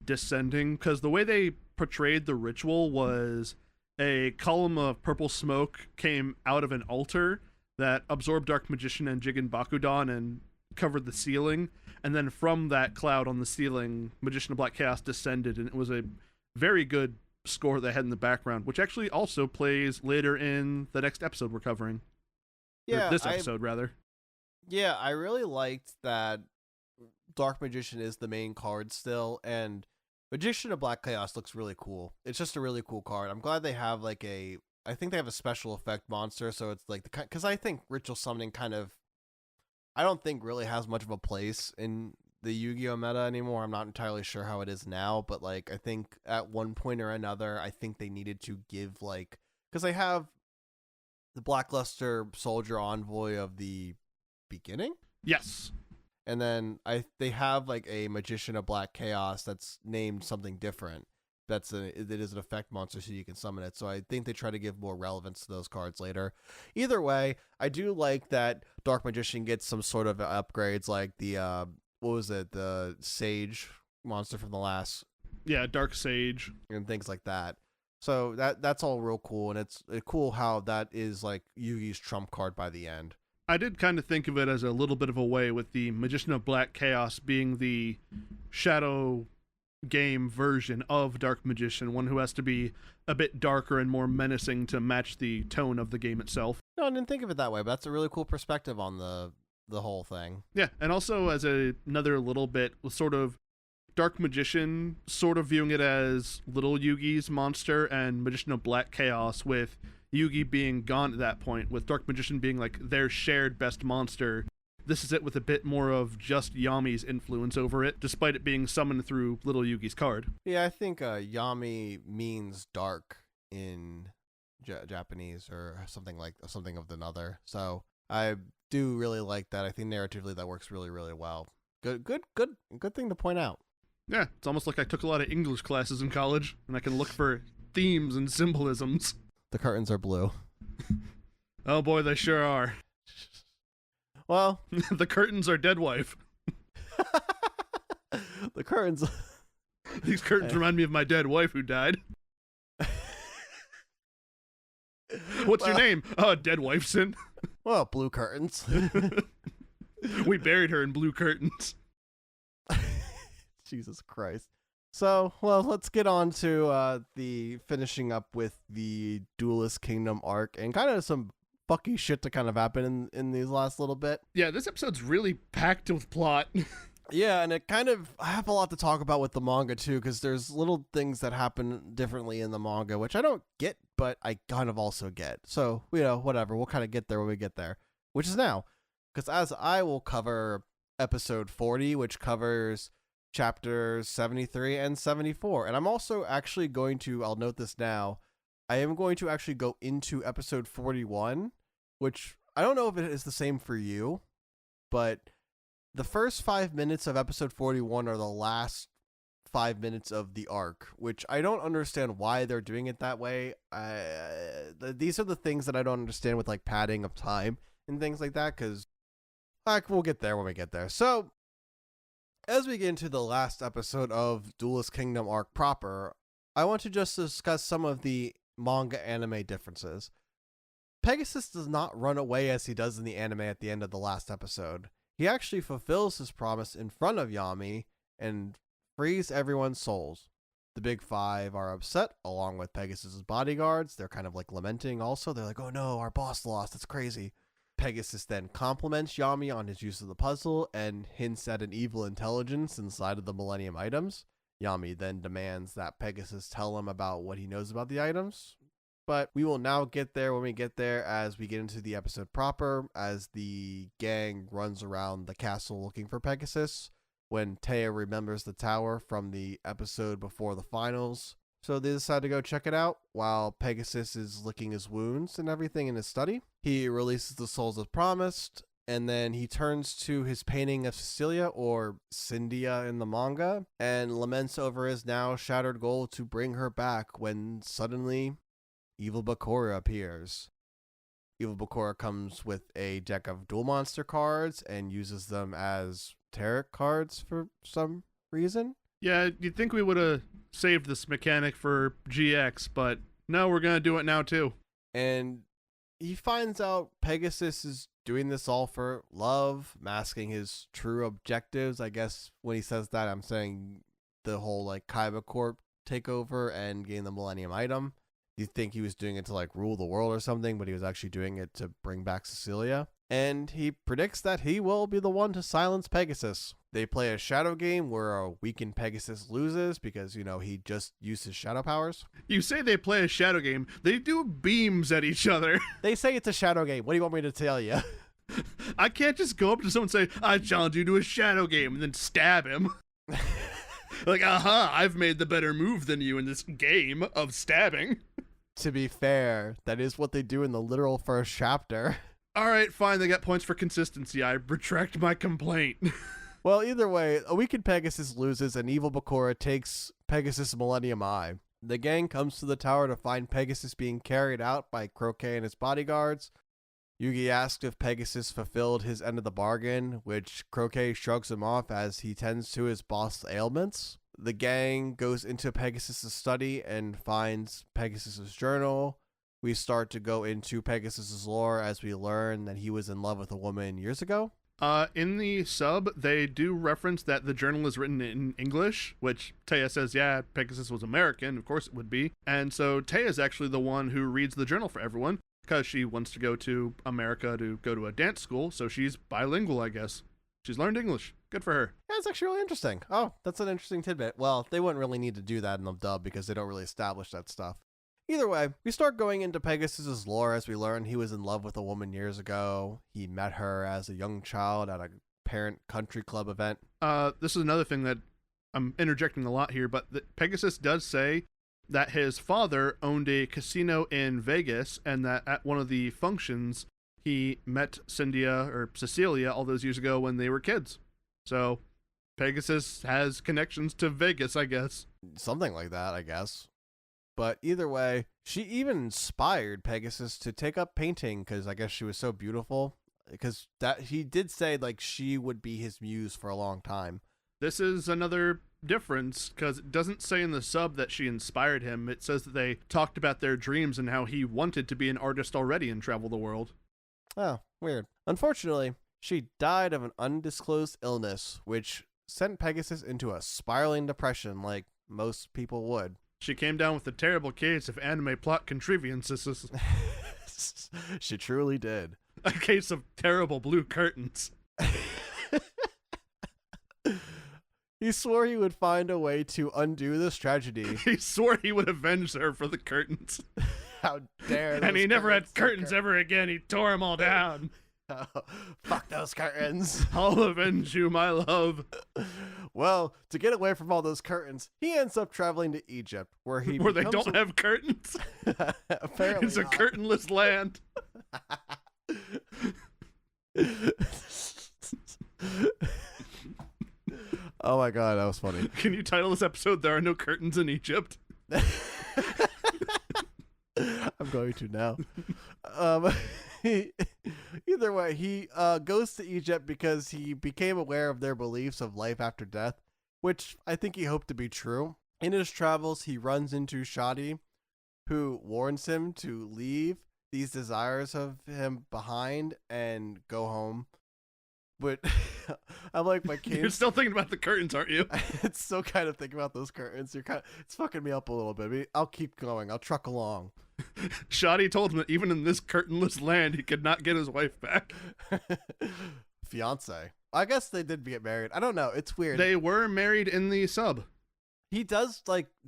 descending, because the way they portrayed the ritual was a column of purple smoke came out of an altar that absorbed Dark Magician and Jigen Bakudan and covered the ceiling, and then from that cloud on the ceiling, Magician of Black Chaos descended, and it was a very good score they had in the background, which actually also plays later in the next episode we're covering. Yeah, or this episode, rather. Yeah, I really liked that Dark Magician is the main card still, and Magician of Black Chaos looks really cool. It's just a really cool card. I'm glad they have I think they have a special effect monster, so it's like because I think ritual summoning I don't think really has much of a place in the Yu-Gi-Oh meta anymore. I'm not entirely sure how it is now, but I think at one point or another, I think they needed to give because they have the Blackluster Soldier Envoy of the beginning. Yes. And then they have a Magician of Black Chaos that's named something different. It is an effect monster, so you can summon it. So I think they try to give more relevance to those cards later. Either way, I do like that Dark Magician gets some sort of upgrades, like the what was it, the Sage monster from the last, Dark Sage, and things like that. So that's all real cool, and it's cool how that is Yugi's trump card by the end. I did kind of think of it as a little bit of a way with the Magician of Black Chaos being the shadow game version of Dark Magician, one who has to be a bit darker and more menacing to match the tone of the game itself. No, I didn't think of it that way, but that's a really cool perspective on the whole thing. Yeah, and also as another little bit with sort of Dark Magician sort of viewing it as little Yugi's monster, and Magician of Black Chaos with Yugi being gone at that point, with Dark Magician being their shared best monster. This is it with a bit more of just Yami's influence over it, despite it being summoned through little Yugi's card. Yeah, I think Yami means dark in Japanese, or something of another. So I do really like that. I think narratively that works really, really well. Good thing to point out. Yeah, it's almost like I took a lot of English classes in college, and I can look for themes and symbolisms. The curtains are blue. Oh boy, they sure are. Well, the curtains are dead wife. The curtains. These curtains remind me of my dead wife who died. What's your name? Oh, dead wifeson. Well, blue curtains. We buried her in blue curtains. Jesus Christ. So, well, let's get on to the finishing up with the Duelist Kingdom arc and kind of some fucky shit to kind of happen in these last little bit. Yeah, this episode's really packed with plot. Yeah, and I have a lot to talk about with the manga too, because there's little things that happen differently in the manga, which I don't get, but I kind of also get. So, whatever, we'll kind of get there when we get there, which is now. Because as I will cover episode 40, which covers chapters 73 and 74. And I'm also actually going to, I'll note this now, I am going to actually go into episode 41, which I don't know if it is the same for you, but the first 5 minutes of episode 41 are the last 5 minutes of the arc, which I don't understand why they're doing it that way. These are the things that I don't understand with like padding of time and things like that, because we'll get there when we get there. So, as we get into the last episode of Duelist Kingdom arc proper, I want to just discuss some of the manga anime differences. Pegasus does not run away as he does in the anime at the end of the last episode. He actually fulfills his promise in front of Yami and frees everyone's souls. The Big Five are upset, along with Pegasus's bodyguards. They're kind of like lamenting also. They're like, oh no, our boss lost. That's crazy. Pegasus then compliments Yami on his use of the puzzle and hints at an evil intelligence inside of the Millennium items. Yami then demands that Pegasus tell him about what he knows about the items. But we will now get there when we get there, as we get into the episode proper, as the gang runs around the castle looking for Pegasus, when Taya remembers the tower from the episode before the finals. So they decide to go check it out while Pegasus is licking his wounds and everything in his study. He releases the souls as promised, and then he turns to his painting of Cecilia, or Cyndia in the manga, and laments over his now shattered goal to bring her back, when suddenly Evil Bakura appears. Evil Bakura comes with a deck of duel monster cards and uses them as tarot cards for some reason. Yeah, you'd think we would have saved this mechanic for GX, but no, we're going to do it now too. And he finds out Pegasus is doing this all for love, masking his true objectives. I guess when he says that, I'm saying the whole like Kaiba Corp takeover and getting the Millennium item. You think he was doing it to like rule the world or something, but he was actually doing it to bring back Cecilia. And he predicts that he will be the one to silence Pegasus. They play a shadow game where a weakened Pegasus loses because, you know, he just used his shadow powers. You say they play a shadow game. They do beams at each other. They say it's a shadow game. What do you want me to tell you? I can't just go up to someone and say, I challenge you to a shadow game, and then stab him. Like, aha, I've made the better move than you in this game of stabbing. To be fair, that is what they do in the literal first chapter. All right, fine, they got points for consistency. I retract my complaint. Well, either way, a weakened Pegasus loses and Evil Bakura takes Pegasus' Millennium Eye. The gang comes to the tower to find Pegasus being carried out by Croquet and his bodyguards. Yugi asks if Pegasus fulfilled his end of the bargain, which Croquet shrugs him off as he tends to his boss' ailments. The gang goes into Pegasus' study and finds Pegasus' journal. We start to go into Pegasus' lore as we learn that he was in love with a woman years ago. In the sub, they do reference that the journal is written in English, which Taya says, yeah, Pegasus was American, of course it would be. And so Taya is actually the one who reads the journal for everyone, because she wants to go to America to go to a dance school, so she's bilingual, I guess. She's learned English. Good for her. Yeah, it's actually really interesting. Oh, that's an interesting tidbit. Well, they wouldn't really need to do that in the dub because they don't really establish that stuff. Either way, we start going into Pegasus' lore as we learn he was in love with a woman years ago. He met her as a young child at a parent country club event. This is another thing that I'm interjecting a lot here, but Pegasus does say that his father owned a casino in Vegas and that at one of the functions he met Cyndia or Cecilia all those years ago when they were kids. So Pegasus has connections to Vegas, I guess. Something like that, I guess. But either way, she even inspired Pegasus to take up painting because I guess she was so beautiful. Because that he did say like she would be his muse for a long time. This is another difference because it doesn't say in the sub that she inspired him. It says that they talked about their dreams and how he wanted to be an artist already and travel the world. Oh, weird. Unfortunately, she died of an undisclosed illness, which sent Pegasus into a spiraling depression like most people would. She came down with a terrible case of anime plot contrivances. She truly did. A case of terrible blue curtains. He swore he would find a way to undo this tragedy. He swore he would avenge her for the curtains. How dare! And he never had curtains ever again. He tore them all down. Oh, fuck those curtains. I'll avenge you, my love. Well, to get away from all those curtains, he ends up traveling to Egypt, where he Where they becomes don't have curtains. apparently It's a not. curtainless land. Oh my god, that was funny. Can you title this episode "There Are No Curtains in Egypt"? I'm going to now. Either way, he goes to Egypt because he became aware of their beliefs of life after death, which I think he hoped to be true. In his travels, he runs into Shadi, who warns him to leave these desires of him behind and go home. But I'm like, my kids. You're still thinking about the curtains, aren't you? It's still kind of thinking about those curtains. It's fucking me up a little bit. I'll keep going. I'll truck along. Shadi told him that even in this curtainless land, he could not get his wife back. Fiance. I guess they did get married. I don't know. It's weird. They were married in the sub. He does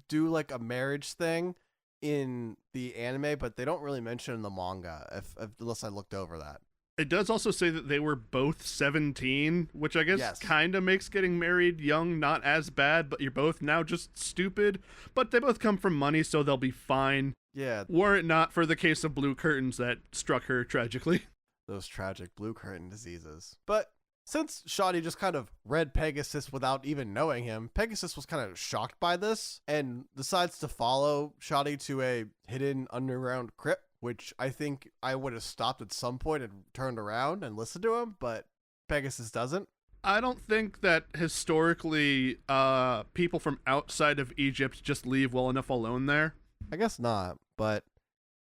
do a marriage thing in the anime, but they don't really mention in the manga unless I looked over that. It does also say that they were both 17, which I guess kind of makes getting married young not as bad, but you're both now just stupid. But they both come from money, so they'll be fine. Yeah. Were it not for the case of blue curtains that struck her tragically. Those tragic blue curtain diseases. But since Shadi just kind of read Pegasus without even knowing him, Pegasus was kind of shocked by this and decides to follow Shadi to a hidden underground crypt, which I think I would have stopped at some point and turned around and listened to him, but Pegasus doesn't. I don't think that historically people from outside of Egypt just leave well enough alone there. I guess not, but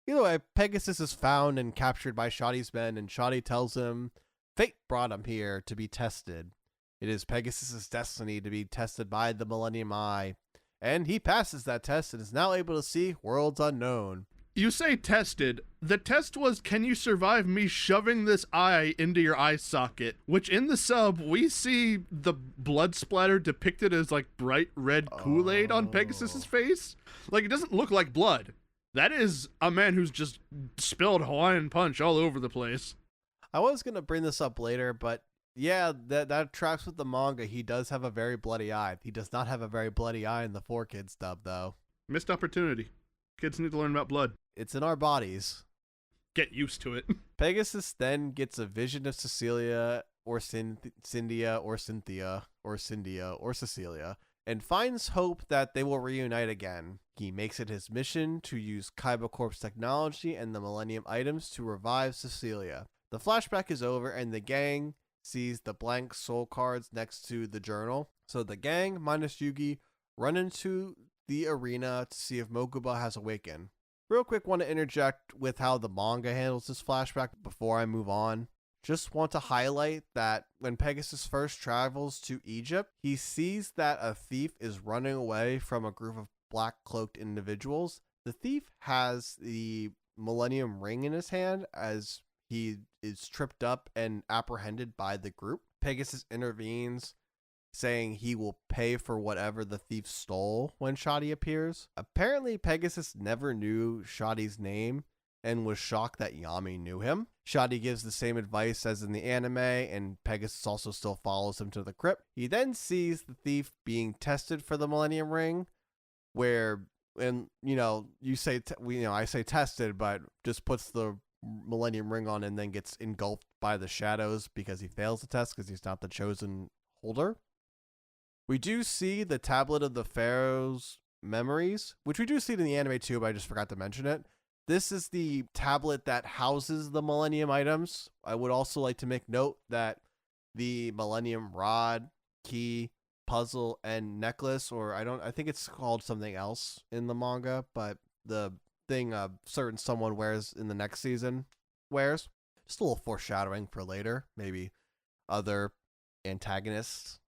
either way, Pegasus is found and captured by Shadi's men, and Shadi tells him fate brought him here to be tested. It is Pegasus's destiny to be tested by the Millennium Eye, and he passes that test and is now able to see worlds unknown. You say tested. The test was, can you survive me shoving this eye into your eye socket? Which in the sub, we see the blood splatter depicted as bright red Kool-Aid on Pegasus's face. It doesn't look like blood. That is a man who's just spilled Hawaiian Punch all over the place. I was going to bring this up later, but yeah, that tracks with the manga. He does have a very bloody eye. He does not have a very bloody eye in the 4Kids dub, though. Missed opportunity. Kids need to learn about blood. It's in our bodies. Get used to it. Pegasus then gets a vision of Cecilia or Cynthia or Cecilia and finds hope that they will reunite again. He makes it his mission to use Kaiba Corp's technology and the Millennium items to revive Cecilia. The flashback is over and the gang sees the blank soul cards next to the journal. So the gang, minus Yugi, run into the arena to see if Mokuba has awakened. Real quick, want to interject with how the manga handles this flashback before I move on. Just want to highlight that when Pegasus first travels to Egypt, he sees that a thief is running away from a group of black-cloaked individuals. The thief has the Millennium Ring in his hand as he is tripped up and apprehended by the group. Pegasus intervenes, saying he will pay for whatever the thief stole when Shadi appears. Apparently, Pegasus never knew Shadi's name and was shocked that Yami knew him. Shadi gives the same advice as in the anime, and Pegasus also still follows him to the crypt. He then sees the thief being tested for the Millennium Ring, where, and you say, I say tested, but just puts the Millennium Ring on and then gets engulfed by the shadows because he fails the test because he's not the chosen holder. We do see the tablet of the Pharaoh's memories, which we do see it in the anime too, but I just forgot to mention it. This is the tablet that houses the Millennium items. I would also like to make note that the Millennium Rod, Key, Puzzle, and Necklace, or I think it's called something else in the manga, but the thing a certain someone wears in the next season wears. Just a little foreshadowing for later, maybe other antagonists.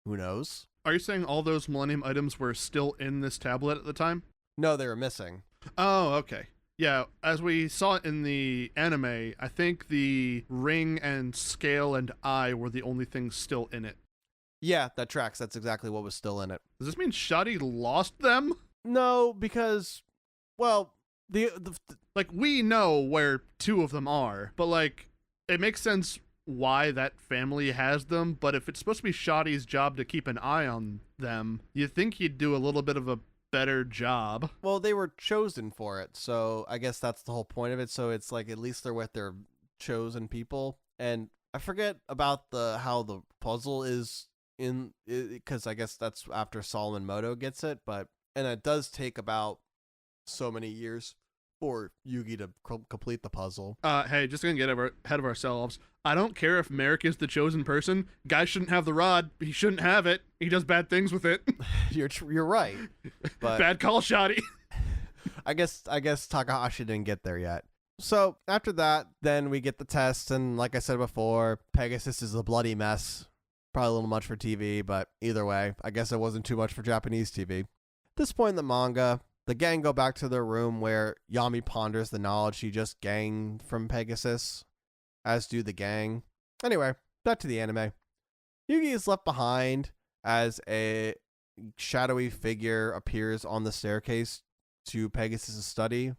Who knows? Are you saying all those Millennium items were still in this tablet at the time? No, they were missing. Oh, okay. Yeah, as we saw in the anime, I think the ring and scale and eye were the only things still in it. Yeah, that tracks. That's exactly what was still in it. Does this mean Shadi lost them? No, because, well, the we know where two of them are, but it makes sense why that family has them, but if it's supposed to be Shoddy's job to keep an eye on them, you think he'd do a little bit of a better job. Well, they were chosen for it, so I guess that's the whole point of it. So it's like at least they're with their chosen people. And I forget about how the puzzle is in, because I guess that's after Solomon Moto gets it, and it does take about so many years for Yugi to complete the puzzle. Hey, just gonna get ahead of ourselves. I don't care if Merrick is the chosen person. Guy shouldn't have the rod. He shouldn't have it. He does bad things with it. You're right. But bad call, Shoddy. I guess Takahashi didn't get there yet. So after that, then we get the test, and like I said before, Pegasus is a bloody mess. Probably a little much for TV, but either way, I guess it wasn't too much for Japanese TV. At this point in the manga, the gang go back to their room where Yami ponders the knowledge she just gained from Pegasus, as do the gang. Anyway, back to the anime. Yugi is left behind as a shadowy figure appears on the staircase to Pegasus' study,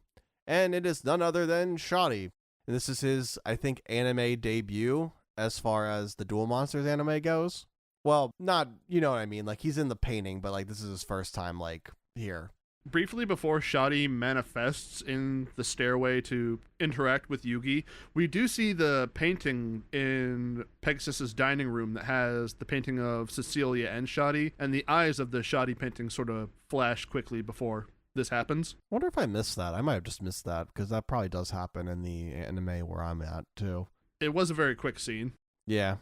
and it is none other than Shoddy. And this is his, I think, anime debut as far as the Duel Monsters anime goes. Well, not, you know what I mean, like he's in the painting, but like this is his first time like here. Briefly before Shoddy manifests in the stairway to interact with Yugi, we do see the painting in Pegasus's dining room that has the painting of Cecilia and Shoddy, and the eyes of the Shoddy painting sort of flash quickly before this happens. I wonder if I missed that. I might have just missed that, because that probably does happen in the anime where I'm at, too. It was a very quick scene. Yeah,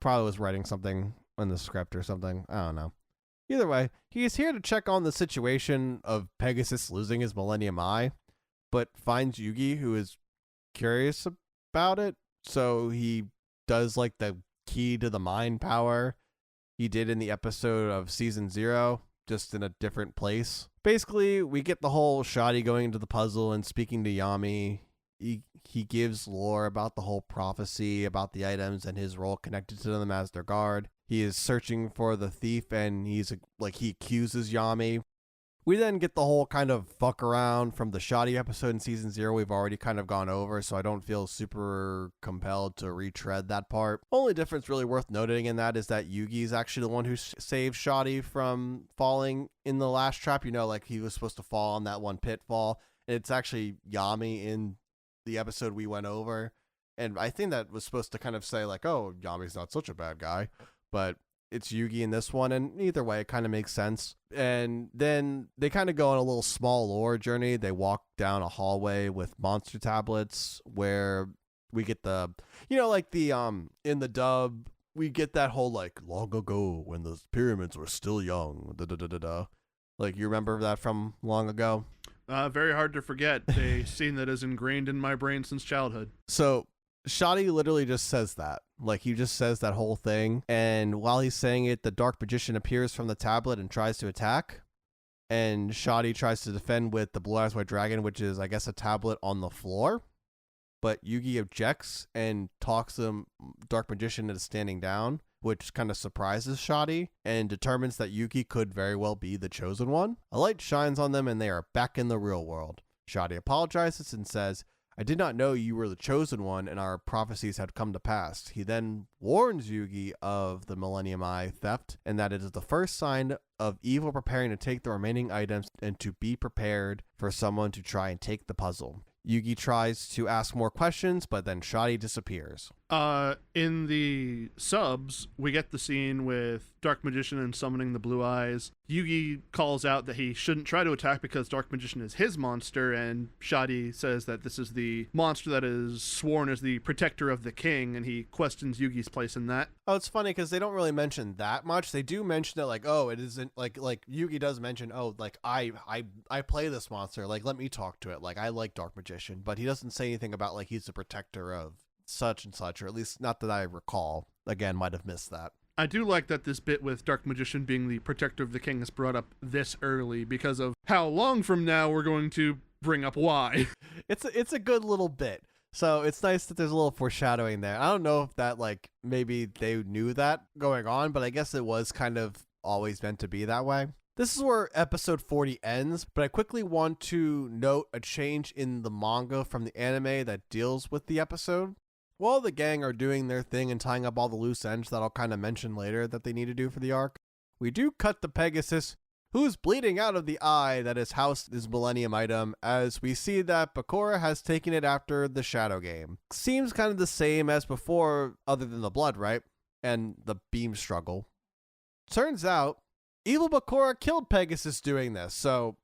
probably was writing something in the script or something. I don't know. Either way, he is here to check on the situation of Pegasus losing his Millennium Eye, but finds Yugi, who is curious about it, so he does like the key to the mind power he did in the episode of Season 0, just in a different place. Basically, we get the whole Shoddy going into the puzzle and speaking to Yami. He gives lore about the whole prophecy, about the items, and his role connected to them as their guard. He is searching for the thief, and he accuses Yami. We then get the whole kind of fuck around from the Shoddy episode in Season 0 we've already kind of gone over, so I don't feel super compelled to retread that part. Only difference really worth noting in that is that Yugi is actually the one who saved Shoddy from falling in the last trap. You know, like he was supposed to fall on that one pitfall, and it's actually Yami in the episode we went over. And I think that was supposed to kind of say like, oh, Yami's not such a bad guy, but it's Yugi in this one, and either way it kind of makes sense. And then they kind of go on a little small lore journey. They walk down a hallway with monster tablets where we get the, you know, like the in the dub we get that whole like long ago when the pyramids were still young, like you remember that from long ago. Very hard to forget. A scene that is ingrained in my brain since childhood. So Shoddy literally just says that. Like, he just says that whole thing. And while he's saying it, the Dark Magician appears from the tablet and tries to attack. And Shoddy tries to defend with the Blue Eyes White Dragon, which is, I guess, a tablet on the floor. But Yugi objects and talks the Dark Magician into standing down, which kind of surprises Shoddy and determines that Yugi could very well be the chosen one. A light shines on them and they are back in the real world. Shoddy apologizes and says, I did not know you were the chosen one and our prophecies had come to pass. He then warns Yugi of the Millennium Eye theft and that it is the first sign of evil preparing to take the remaining items and to be prepared for someone to try and take the puzzle. Yugi tries to ask more questions, but then Shoddy disappears. In the subs, we get the scene with Dark Magician and summoning the Blue Eyes. Yugi calls out that he shouldn't try to attack because Dark Magician is his monster, and Shoddy says that this is the monster that is sworn as the protector of the king, and he questions Yugi's place in that. Oh, it's funny because they don't really mention that much. They do mention it like, oh, it isn't like Yugi does mention, oh, like I play this monster, like let me talk to it, like I like Dark Magician, but he doesn't say anything about like he's the protector of such and such, or at least not that I recall. Again, might have missed that. I do like that this bit with Dark Magician being the protector of the king is brought up this early because of how long from now we're going to bring up why. It's a good little bit. So it's nice that there's a little foreshadowing there. I don't know if that like maybe they knew that going on, but I guess it was kind of always meant to be that way. This is where episode 40 ends, but I quickly want to note a change in the manga from the anime that deals with the episode. While the gang are doing their thing and tying up all the loose ends that I'll kind of mention later that they need to do for the arc, we do cut to Pegasus, who's bleeding out of the eye that is housed his Millennium item, as we see that Bakura has taken it after the Shadow game. Seems kind of the same as before, other than the blood, right? And the beam struggle. Turns out, evil Bakura killed Pegasus doing this, so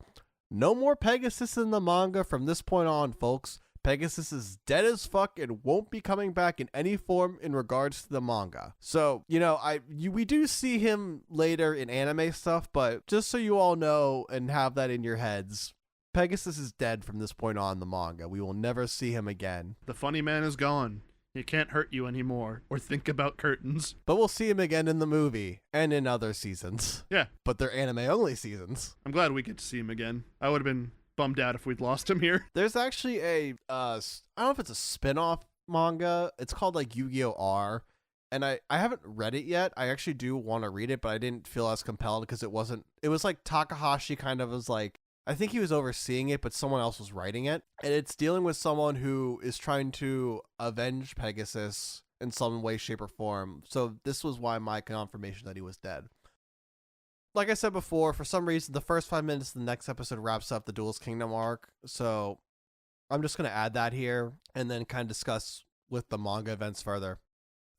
no more Pegasus in the manga from this point on, folks. Pegasus is dead as fuck and won't be coming back in any form in regards to the manga. So, we do see him later in anime stuff, but just so you all know and have that in your heads, Pegasus is dead from this point on in the manga. We will never see him again. The funny man is gone. He can't hurt you anymore or think about curtains. But we'll see him again in the movie and in other seasons. Yeah. But they're anime-only seasons. I'm glad we get to see him again. I would have been bummed out if we'd lost him here. There's actually I don't know if it's a spin-off manga. It's called like Yu-Gi-Oh! R. And I haven't read it yet. I actually do want to read it, but I didn't feel as compelled because it was like Takahashi kind of was like, I think he was overseeing it, but someone else was writing it. And it's dealing with someone who is trying to avenge Pegasus in some way, shape, or form. So this was why my confirmation that he was dead. Like I said before, for some reason, the first 5 minutes of the next episode wraps up the Duelist Kingdom arc. So I'm just going to add that here and then kind of discuss with the manga events further.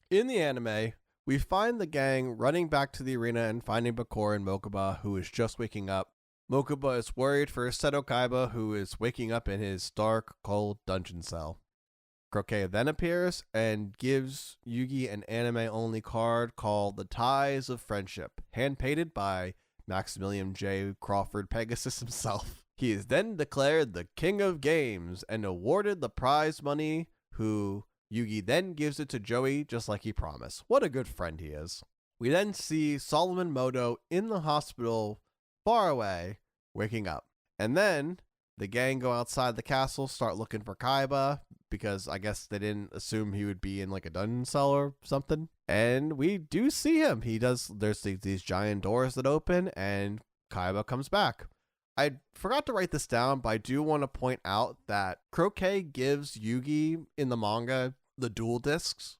In the anime, we find the gang running back to the arena and finding Bakura and Mokuba, who is just waking up. Mokuba is worried for Seto Kaiba, who is waking up in his dark, cold dungeon cell. Croquet then appears and gives Yugi an anime-only card called The Ties of Friendship, hand-painted by Maximilian J. Crawford Pegasus himself. He is then declared the King of Games and awarded the prize money, who Yugi then gives it to Joey just like he promised. What a good friend he is. We then see Solomon Moto in the hospital, far away, waking up. And then the gang go outside the castle, start looking for Kaiba, because I guess they didn't assume he would be in like a dungeon cell or something. And we do see him. There's these giant doors that open and Kaiba comes back. I forgot to write this down, but I do want to point out that Croquet gives Yugi in the manga the dual discs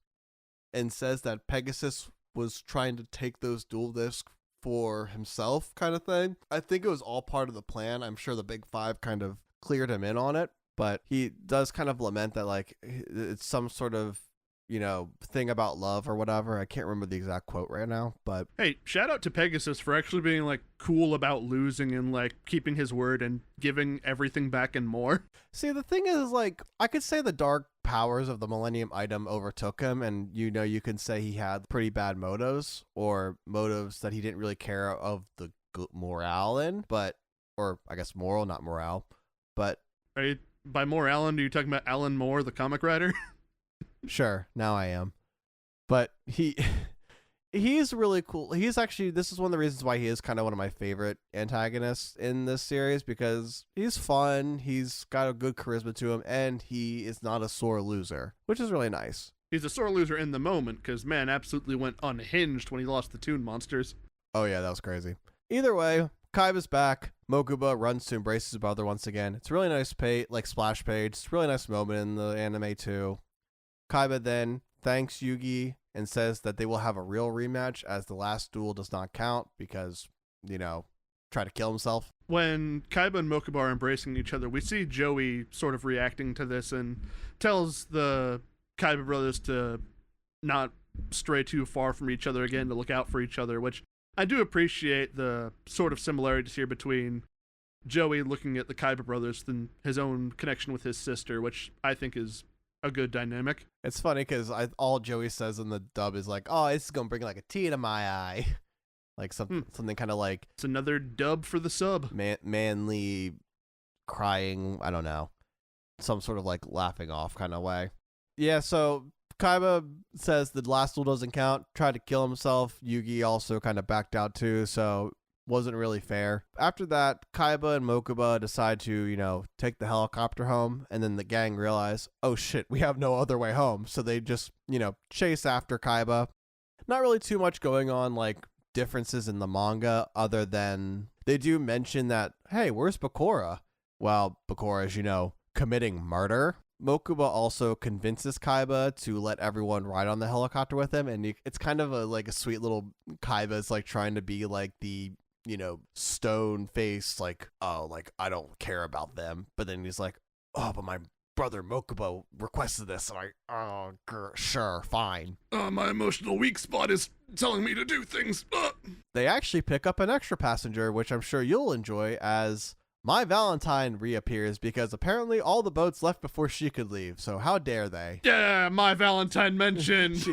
and says that Pegasus was trying to take those dual discs for himself kind of thing. I think it was all part of the plan. I'm sure the Big Five kind of cleared him in on it, but he does kind of lament that like it's some sort of, thing about love or whatever. I can't remember the exact quote right now, but hey, shout out to Pegasus for actually being like cool about losing and like keeping his word and giving everything back and more. See, the thing is, like, I could say the dark powers of the Millennium item overtook him, and you can say he had pretty bad motives or motives that he didn't really care of the morale in, or I guess moral, not morale, but by more Alan, are you talking about Alan Moore, the comic writer? Sure, now I am. But he's really cool. This is one of the reasons why he is kind of one of my favorite antagonists in this series, because he's fun, he's got a good charisma to him, and he is not a sore loser, which is really nice. He's a sore loser in the moment, because man absolutely went unhinged when he lost the Toon Monsters. Oh yeah, that was crazy. Either way, Kaiba's back. Mokuba runs to embrace his brother once again. It's a really nice splash page. It's a really nice moment in the anime too. Kaiba then thanks Yugi and says that they will have a real rematch, as the last duel does not count because, try to kill himself. When Kaiba and Mokuba are embracing each other, we see Joey sort of reacting to this and tells the Kaiba brothers to not stray too far from each other again, to look out for each other, which I do appreciate the sort of similarities here between Joey looking at the Kaiba brothers and his own connection with his sister, which I think is a good dynamic. It's funny because all Joey says in the dub is like, "Oh, it's gonna bring like a tear to my eye," like something kind of like it's another dub for the sub. Manly crying. I don't know, some sort of like laughing off kind of way. Yeah. So Kaiba says the last duel doesn't count. Tried to kill himself. Yugi also kind of backed out too. So wasn't really fair. After that, Kaiba and Mokuba decide to, take the helicopter home, and then the gang realize, oh shit, we have no other way home. So they just, chase after Kaiba. Not really too much going on, like differences in the manga, other than they do mention that, hey, where's Bakura? Well, Bakura is, committing murder. Mokuba also convinces Kaiba to let everyone ride on the helicopter with him, and it's kind of like a sweet little Kaiba is like trying to be like the, stone face, like, oh, like I don't care about them, but then he's like, oh, but my brother Mokuba requested this, and sure, fine. My emotional weak spot is telling me to do things. They actually pick up an extra passenger, which I'm sure you'll enjoy, as My Valentine reappears, because apparently all the boats left before she could leave, so how dare they? Yeah, My Valentine mentioned.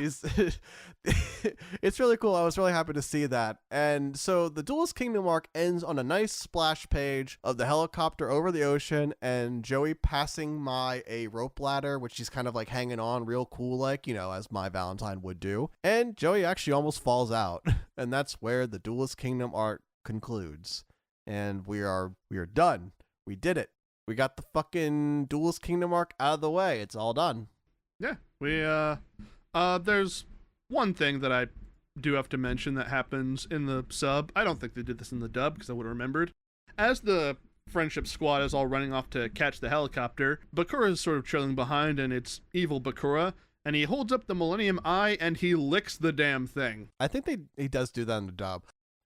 It's really cool. I was really happy to see that. And so the Duelist Kingdom arc ends on a nice splash page of the helicopter over the ocean and Joey passing Mai a rope ladder, which she's kind of like hanging on real cool, like, as My Valentine would do. And Joey actually almost falls out. And that's where the Duelist Kingdom arc concludes. And we are done. We did it. We got the fucking Duelist Kingdom arc out of the way. It's all done. Yeah, there's one thing that I do have to mention that happens in the sub. I don't think they did this in the dub because I would have remembered. As the friendship squad is all running off to catch the helicopter, Bakura is sort of trailing behind, and it's evil Bakura, and he holds up the Millennium Eye and he licks the damn thing. I think he does do that in the dub.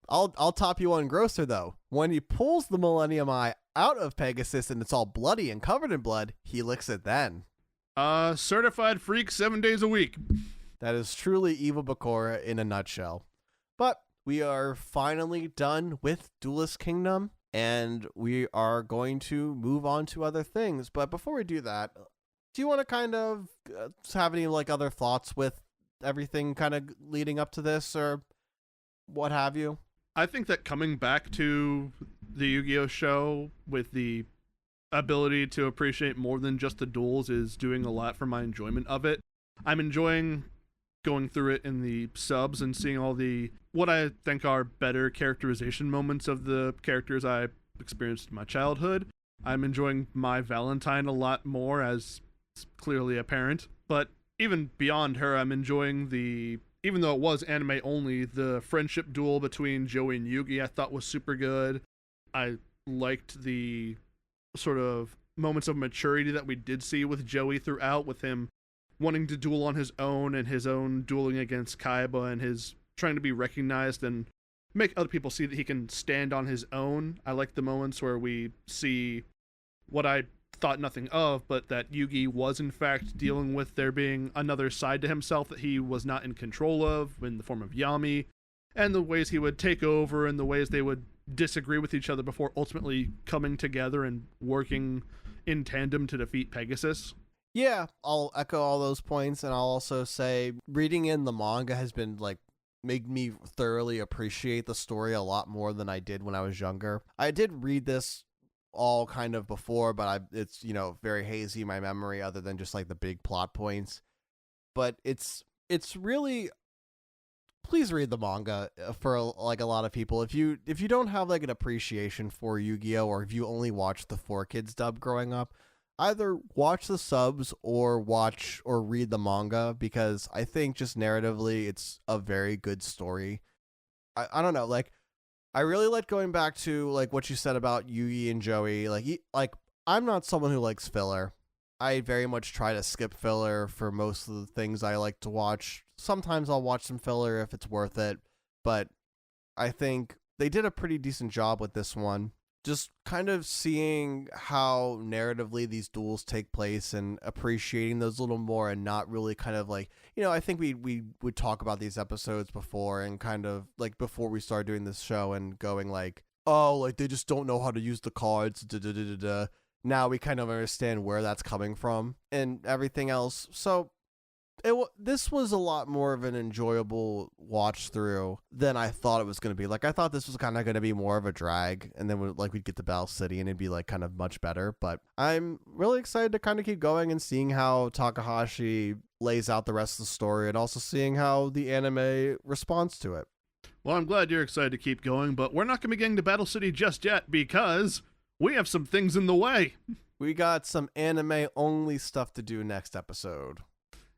I'll top you on grosser though. When he pulls the Millennium Eye out of Pegasus and it's all bloody and covered in blood, he licks it then. Certified freak 7 days a week. That is truly evil Bakura in a nutshell. But we are finally done with Duelist Kingdom, and we are going to move on to other things. But before we do that, do you want to kind of have any like other thoughts with everything kind of leading up to this, or what have you? I think that coming back to the Yu-Gi-Oh show with the ability to appreciate more than just the duels is doing a lot for my enjoyment of it. I'm enjoying going through it in the subs and seeing all the what I think are better characterization moments of the characters I experienced in my childhood. I'm enjoying My Valentine a lot more, as it's clearly apparent. But even beyond her, I'm enjoying even though it was anime only, the friendship duel between Joey and Yugi I thought was super good. I liked the sort of moments of maturity that we did see with Joey throughout, with him wanting to duel on his own and his own dueling against Kaiba and his trying to be recognized and make other people see that he can stand on his own. I like the moments where we see what I thought nothing of, but that Yugi was in fact dealing with there being another side to himself that he was not in control of, in the form of Yami, and the ways he would take over and the ways they would disagree with each other before ultimately coming together and working in tandem to defeat Pegasus. Yeah, I'll echo all those points, and I'll also say reading in the manga has been like made me thoroughly appreciate the story a lot more than I did when I was younger. I did read this all kind of before, but it's very hazy in my memory other than just like the big plot points. But it's really, please read the manga for like a lot of people. If you don't have like an appreciation for Yu-Gi-Oh, or if you only watched the 4Kids dub growing up, either watch the subs or watch or read the manga, because I think just narratively it's a very good story. I don't know, like I really like going back to like what you said about Yugi and Joey. Like I'm not someone who likes filler. I very much try to skip filler for most of the things I like to watch. Sometimes I'll watch some filler if it's worth it, but I think they did a pretty decent job with this one. Just kind of seeing how narratively these duels take place and appreciating those a little more, and not really kind of like, I think we would talk about these episodes before, and kind of like before we started doing this show and going like, oh, like they just don't know how to use the cards. Now we kind of understand where that's coming from and everything else. So this was a lot more of an enjoyable watch through than I thought it was going to be. Like I thought this was kind of going to be more of a drag, and then we'd get to Battle City and it'd be like kind of much better. But I'm really excited to kind of keep going and seeing how Takahashi lays out the rest of the story, and also seeing how the anime responds to it. Well, I'm glad you're excited to keep going, but we're not going to be getting to Battle City just yet because we have some things in the way. We got some anime only stuff to do next episode.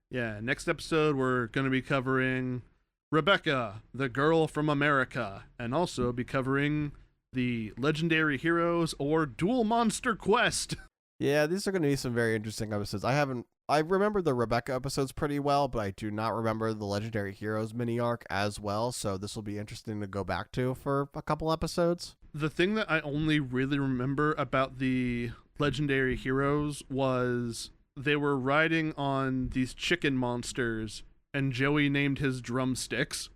Yeah, next episode we're going to be covering Rebecca, the Girl from America, and also be covering the Legendary Heroes or Duel Monster Quest. Yeah, these are going to be some very interesting episodes. I remember the Rebecca episodes pretty well, but I do not remember the Legendary Heroes mini arc as well, so this will be interesting to go back to for a couple episodes. The thing that I only really remember about the Legendary Heroes was they were riding on these chicken monsters, and Joey named his drumsticks.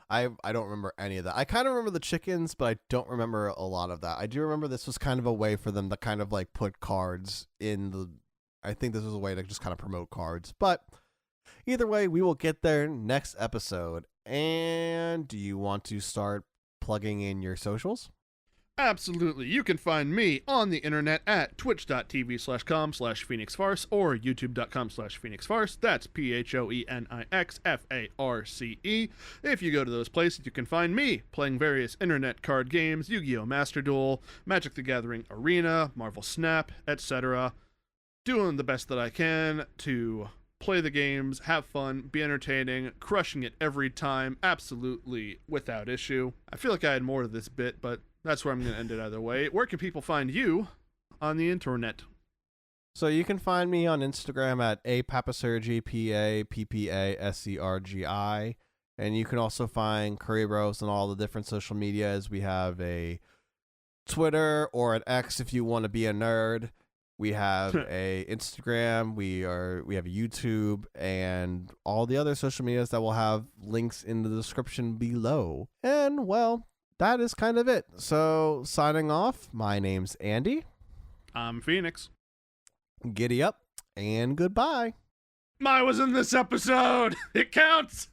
I don't remember any of that. I kind of remember the chickens, but I don't remember a lot of that. I do remember this was kind of a way for them to kind of like put cards in the... I think this was a way to just kind of promote cards. But either way, we will get there next episode. And do you want to start plugging in your socials? Absolutely. You can find me on the internet at twitch.tv/com/PhoenixFarce or youtube.com/PhoenixFarce. That's PhoenixFarce. If you go to those places, you can find me playing various internet card games, Yu-Gi-Oh! Master Duel, Magic the Gathering Arena, Marvel Snap, etc. Doing the best that I can to play the games, have fun, be entertaining, crushing it every time, absolutely without issue. I feel like I had more to this bit, but that's where I'm going to end it either way. Where can people find you on the internet? So you can find me on Instagram at apapassergi, PAPPASCRGI. And you can also find Kuribros on all the different social medias. We have a Twitter or an X if you want to be a nerd. We have a Instagram, we have a YouTube, and all the other social medias that will have links in the description below. And, well, that is kind of it. So, signing off, my name's Andy. I'm Phoenix. Giddy up, and goodbye. I was in this episode! It counts!